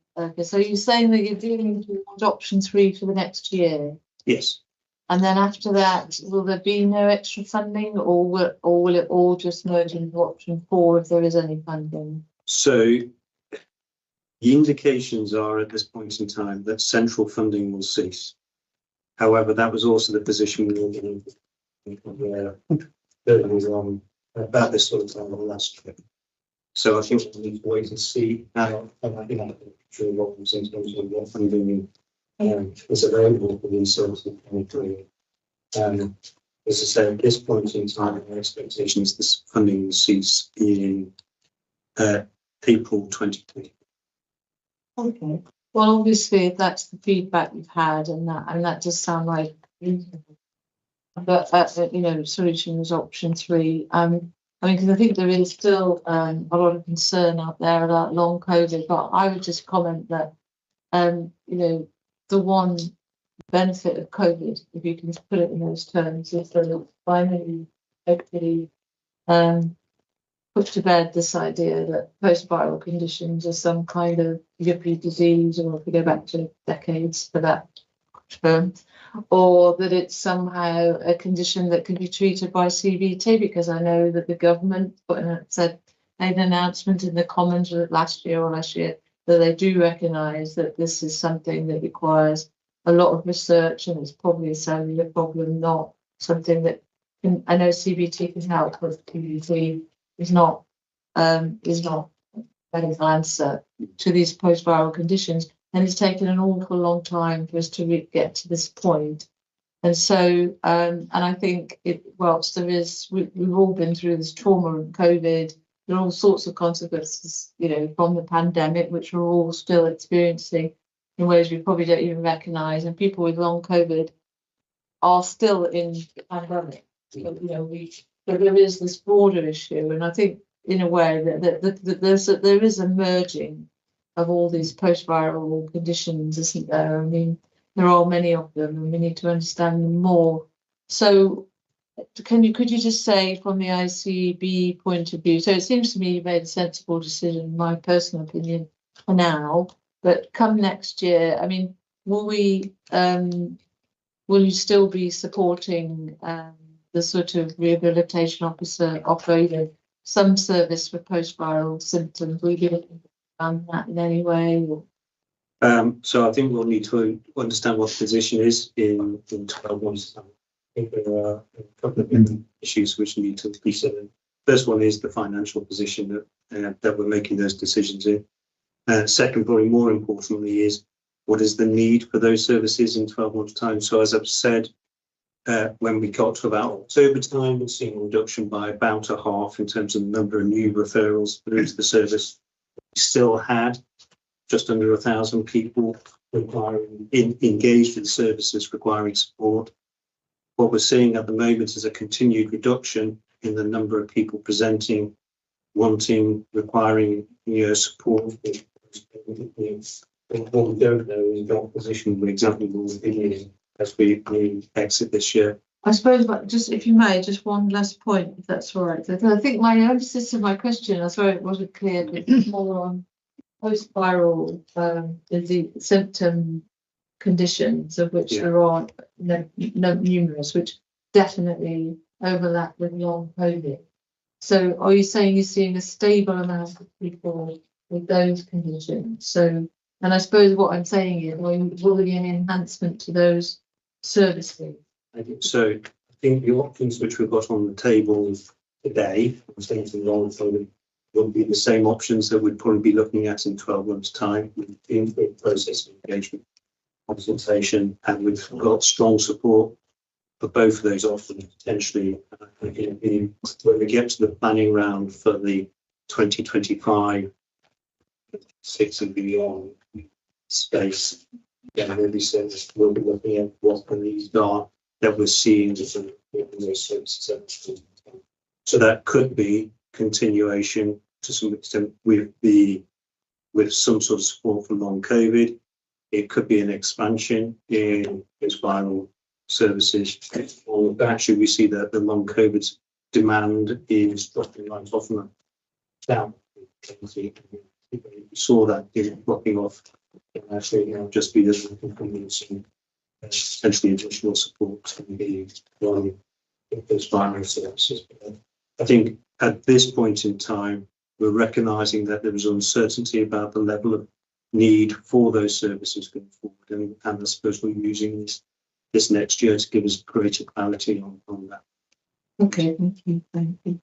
so you're saying that you're dealing with option 3 for the next year? Yes. And then after that, will there be no extra funding, or will it all just merge into option 4 if there is any funding? So the indications are at this point in time that central funding will cease. However, that was also the position we were in about this sort of time of last year. So I think we need to wait and see how what comes in terms of what funding is available for these services. As I say, at this point in time, our expectation is this funding will cease in April 2020. Okay. Well, obviously, if that's the feedback you've had, and that does sound like reasonable. But solution is option 3. Because I think there is still a lot of concern out there about long COVID. But I would just comment that the one benefit of COVID, if you can put it in those terms, is that it finally hopefully put to bed this idea that post-viral conditions are some kind of yippee disease, or if we go back to decades for that term, or that it's somehow a condition that can be treated by CBT, because I know that the government made an announcement in the Commons last year that they do recognise that this is something that requires a lot of research, and it's probably a cellular problem, not something that can, I know CBT can help, but CBT is not a medical answer to these post-viral conditions. And it's taken an awful long time for us to get to this point. And so, and I think whilst we've all been through this trauma and COVID, there are all sorts of consequences, from the pandemic, which we're all still experiencing in ways we probably don't even recognise. And people with long COVID are still in the pandemic. But there is this broader issue, and I think in a way that there is a merging of all these post-viral conditions, isn't there? I mean, there are many of them, and we need to understand them more. So, could you just say, from the ICB point of view? So it seems to me you made a sensible decision, in my personal opinion, for now. But come next year, I mean, will you still be supporting the sort of rehabilitation officer operating some service for post-viral symptoms? Will you done that in any way? So I think we'll need to understand what the position is in 12 months' time. I think there are a couple of different issues which need to be considered. First one is the financial position that we're making those decisions in. Second, probably more importantly, is what is the need for those services in 12 months' time. So as I've said, when we got to about October time, we've seen a reduction by about a half in terms of the number of new referrals through to the service. We still had just under 1,000 people engaged with services requiring support. What we're seeing at the moment is a continued reduction in the number of people presenting requiring, support. What we don't know is what position we exactly will be in as we exit this year. I suppose, but just if you may, just one last point, if that's all right. I think my emphasis of my question, I sorry it wasn't clear, but it's more on post-viral the symptom conditions, of which there are numerous, which definitely overlap with long COVID. So are you saying you're seeing a stable amount of people with those conditions? So, and I suppose what I'm saying is, will there be an enhancement to those services? So I think the options which we've got on the table today, will be the same options that we'd probably be looking at in 12 months' time with process engagement, consultation, and we've got strong support for both of those options. Potentially, when we get to the planning round for the 2025, 6 and beyond space, we'll be looking at what the needs are that we're seeing in those services. So that could be continuation to some extent with some sort of support for long COVID. It could be an expansion in its viral services. Or actually, we see that the long COVID demand is dropping right off down. We saw that dropping off. Actually, just be this potentially additional support to be those viral services. I think at this point in time, we're recognising that there is uncertainty about the level of need for those services going forward, and I suppose we're using this next year to give us greater clarity on that. Okay, thank you. Thank you.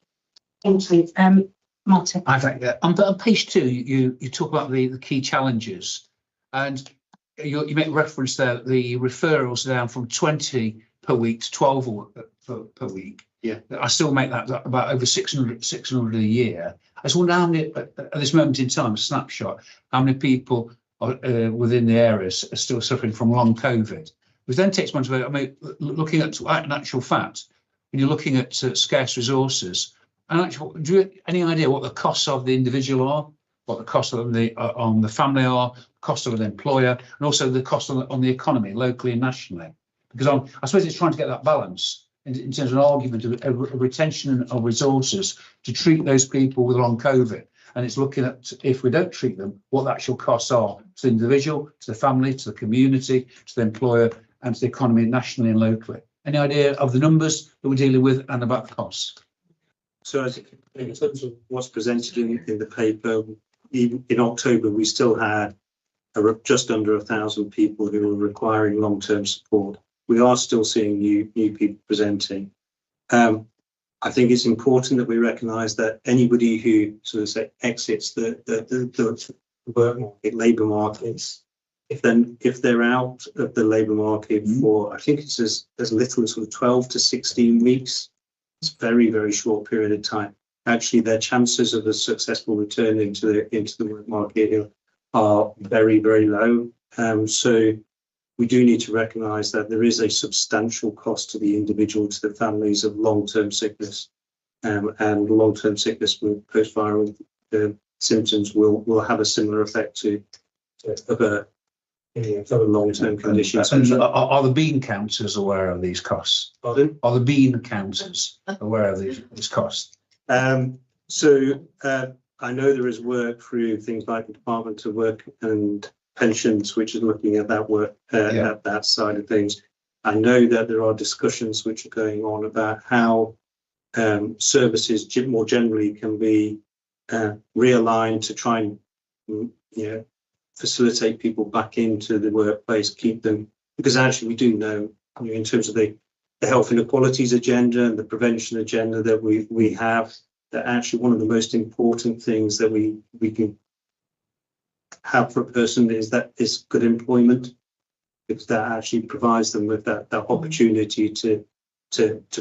Martin. I think that on page 2, you talk about the key challenges, and you make reference there the referrals are down from 20 per week to 12 per week. Yeah, I still make that about over 600 a year. I just wonder how many at this moment in time, a snapshot, how many people are, within the areas are still suffering from long COVID. Which then takes one to, I mean, looking at an actual fact, when you're looking at scarce resources, and actually, do you have any idea what the costs of the individual are, what the cost of on the family are, cost of an employer, and also the cost on the economy, locally and nationally? Because I suppose it's trying to get that balance in terms of an argument of retention of resources to treat those people with long COVID. And it's looking at, if we don't treat them, what the actual costs are to the individual, to the family, to the community, to the employer, and to the economy nationally and locally. Any idea of the numbers that we're dealing with and about the costs? So I think in terms of what's presented in the paper, even in October, we still had just under 1,000 people who were requiring long-term support. We are still seeing new people presenting. I think it's important that we recognise that anybody who sort of say exits the work market, labour markets, if they're out of the labour market for, I think it's as little as sort of 12 to 16 weeks, it's a very, very short period of time. Actually, their chances of a successful return into the work market are very, very low. So we do need to recognise that there is a substantial cost to the individual, to the families of long-term sickness, and long-term sickness with post-viral symptoms will have a similar effect to other long-term conditions. Are the bean counters aware of these costs? Pardon? Are the bean counters aware of these costs? So I know there is work through things like the Department of Work and Pensions, which is looking at that work, at that side of things. I know that there are discussions which are going on about how services more generally can be realigned to try and facilitate people back into the workplace, keep them, because actually we do know, in terms of the health inequalities agenda and the prevention agenda that we have, that actually one of the most important things that we can have for a person is good employment, because that actually provides them with that opportunity to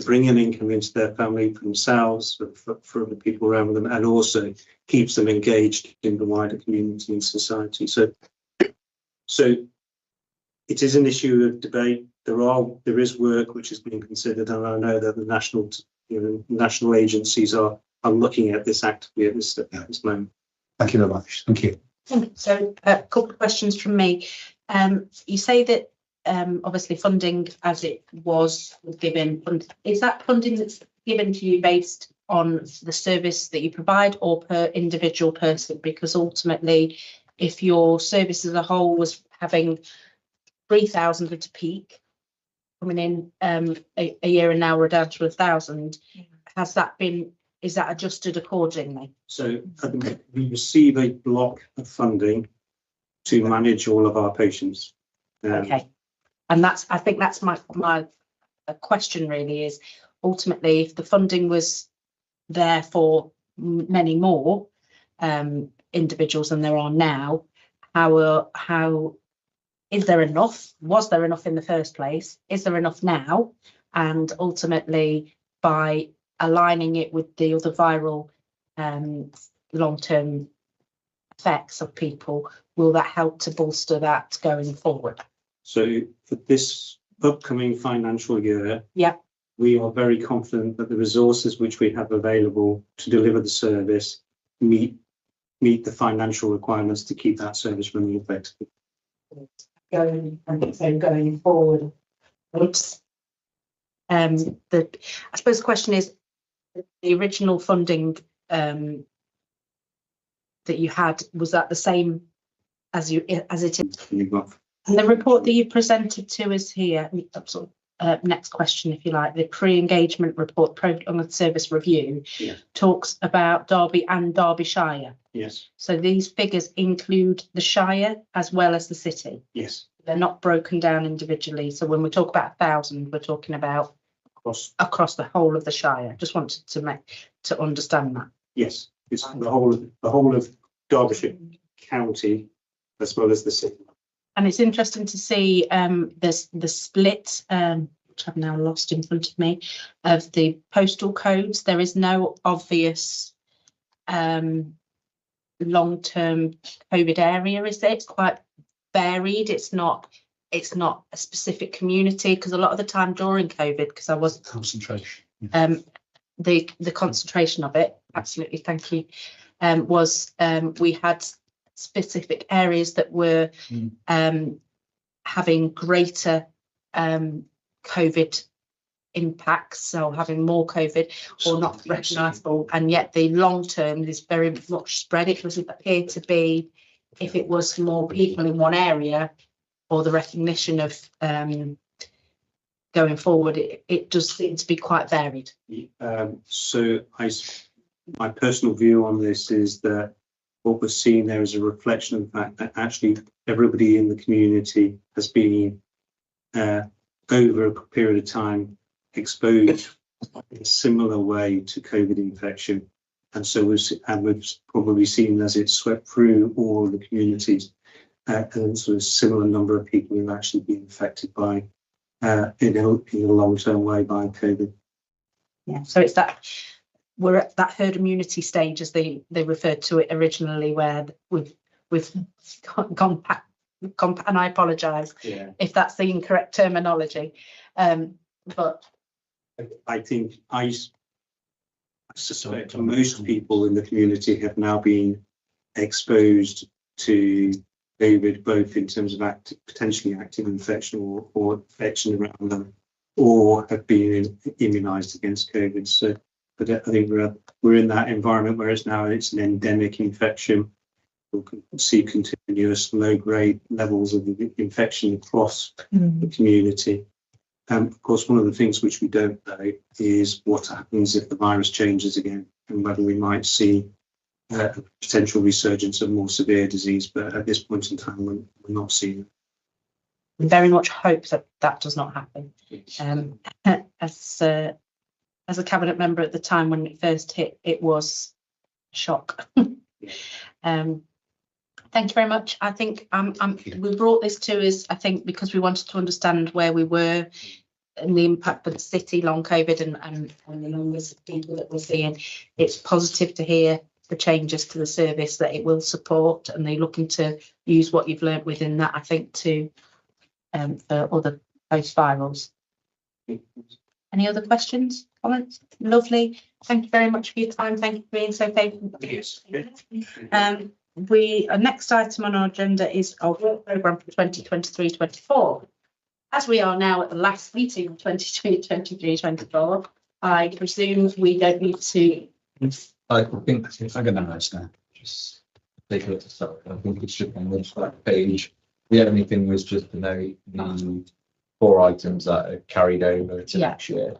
bring an income into their family, for themselves, for other people around them, and also keeps them engaged in the wider community and society. So it is an issue of debate. There is work which is being considered, and I know that the national agencies are looking at this actively at this moment. Thank you very much. Thank you. So a couple of questions from me. You say that obviously funding as it was given, is that funding that's given to you based on the service that you provide or per individual person? Because ultimately, if your service as a whole was having 3,000 at a peak coming in a year, and now we're down to 1,000, is that adjusted accordingly? So we receive a block of funding to manage all of our patients. Okay, and I think that's my question really is, ultimately, if the funding was there for many more individuals than there are now, how is there enough? Was there enough in the first place? Is there enough now? And ultimately, by aligning it with the other viral long-term effects of people, will that help to bolster that going forward? So for this upcoming financial year, yeah, we are very confident that the resources which we have available to deliver the service meet the financial requirements to keep that service running effectively. Going forward, oops. I suppose the question is, the original funding that you had, was that the same as it is? And the report that you presented to us here, next question, if you like, the pre-engagement report, programme service review, talks about Derby and Derbyshire. Yes. So these figures include the Shire as well as the city. Yes. They're not broken down individually. So when we talk about 1,000, we're talking about across the whole of the Shire. Just wanted to understand that. Yes, it's the whole of Derbyshire County as well as the city. And it's interesting to see the split, which I've now lost in front of me, of the postal codes. There is no obvious long-term COVID area, is there? It's quite varied. It's not a specific community, because a lot of the time during COVID, because I was concentration. The concentration of it, absolutely, thank you, was we had specific areas that were having greater COVID impacts, so having more COVID or not recognisable, and yet the long term is very much spread. It doesn't appear to be, if it was more people in one area or the recognition of going forward, it does seem to be quite varied. So my personal view on this is that what we're seeing there is a reflection of the fact that actually everybody in the community has been over a period of time exposed in a similar way to COVID infection, and so we've probably seen as it swept through all of the communities, and sort of similar number of people who've actually been affected by in a long-term way by COVID. Yeah, so it's that we're at that herd immunity stage, as they referred to it originally, where we've gone back, and I apologise if that's the incorrect terminology, but I think I suspect most people in the community have now been exposed to COVID, both in terms of potentially active infection or infection around them, or have been immunised against COVID. So, but I think we're in that environment where it's an endemic infection. We can see continuous low-grade levels of infection across the community. Of course, one of the things which we don't know is what happens if the virus changes again, and whether we might see a potential resurgence of more severe disease. But at this point in time, we're not seeing it. We very much hope that does not happen. As a cabinet member at the time when it first hit, it was a shock. Thank you very much. I think we brought this to us, I think, because we wanted to understand where we were and the impact of the city, long COVID, and the numbers of people that we're seeing. It's positive to hear the changes to the service that it will support, and they're looking to use what you've learned within that, I think, to for other post-virals. Any other questions? comments? Lovely. Thank you very much for your time. Thank you for being so patient. Yes. Our next item on our agenda is our work programme for 2023-24. As we are now at the last meeting of 23-24, I presume we don't need to. I think if I can understand, just take a look at stuff. I think it's just on this page. The only thing was just to note the 4 items that are carried over to next year.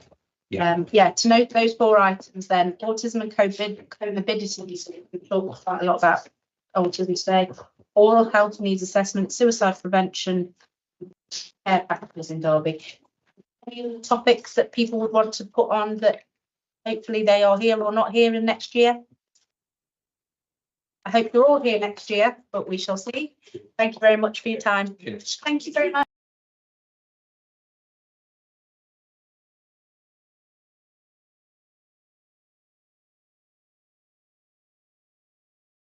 To note those 4 items then, autism and comorbidities, we talked quite a lot about autism today, oral health needs assessment, suicide prevention, care packages in Derby. Any other topics that people would want to put on that hopefully they are here or not here in next year? I hope you're all here next year, but we shall see. Thank you very much for your time. Yes. Thank you very much.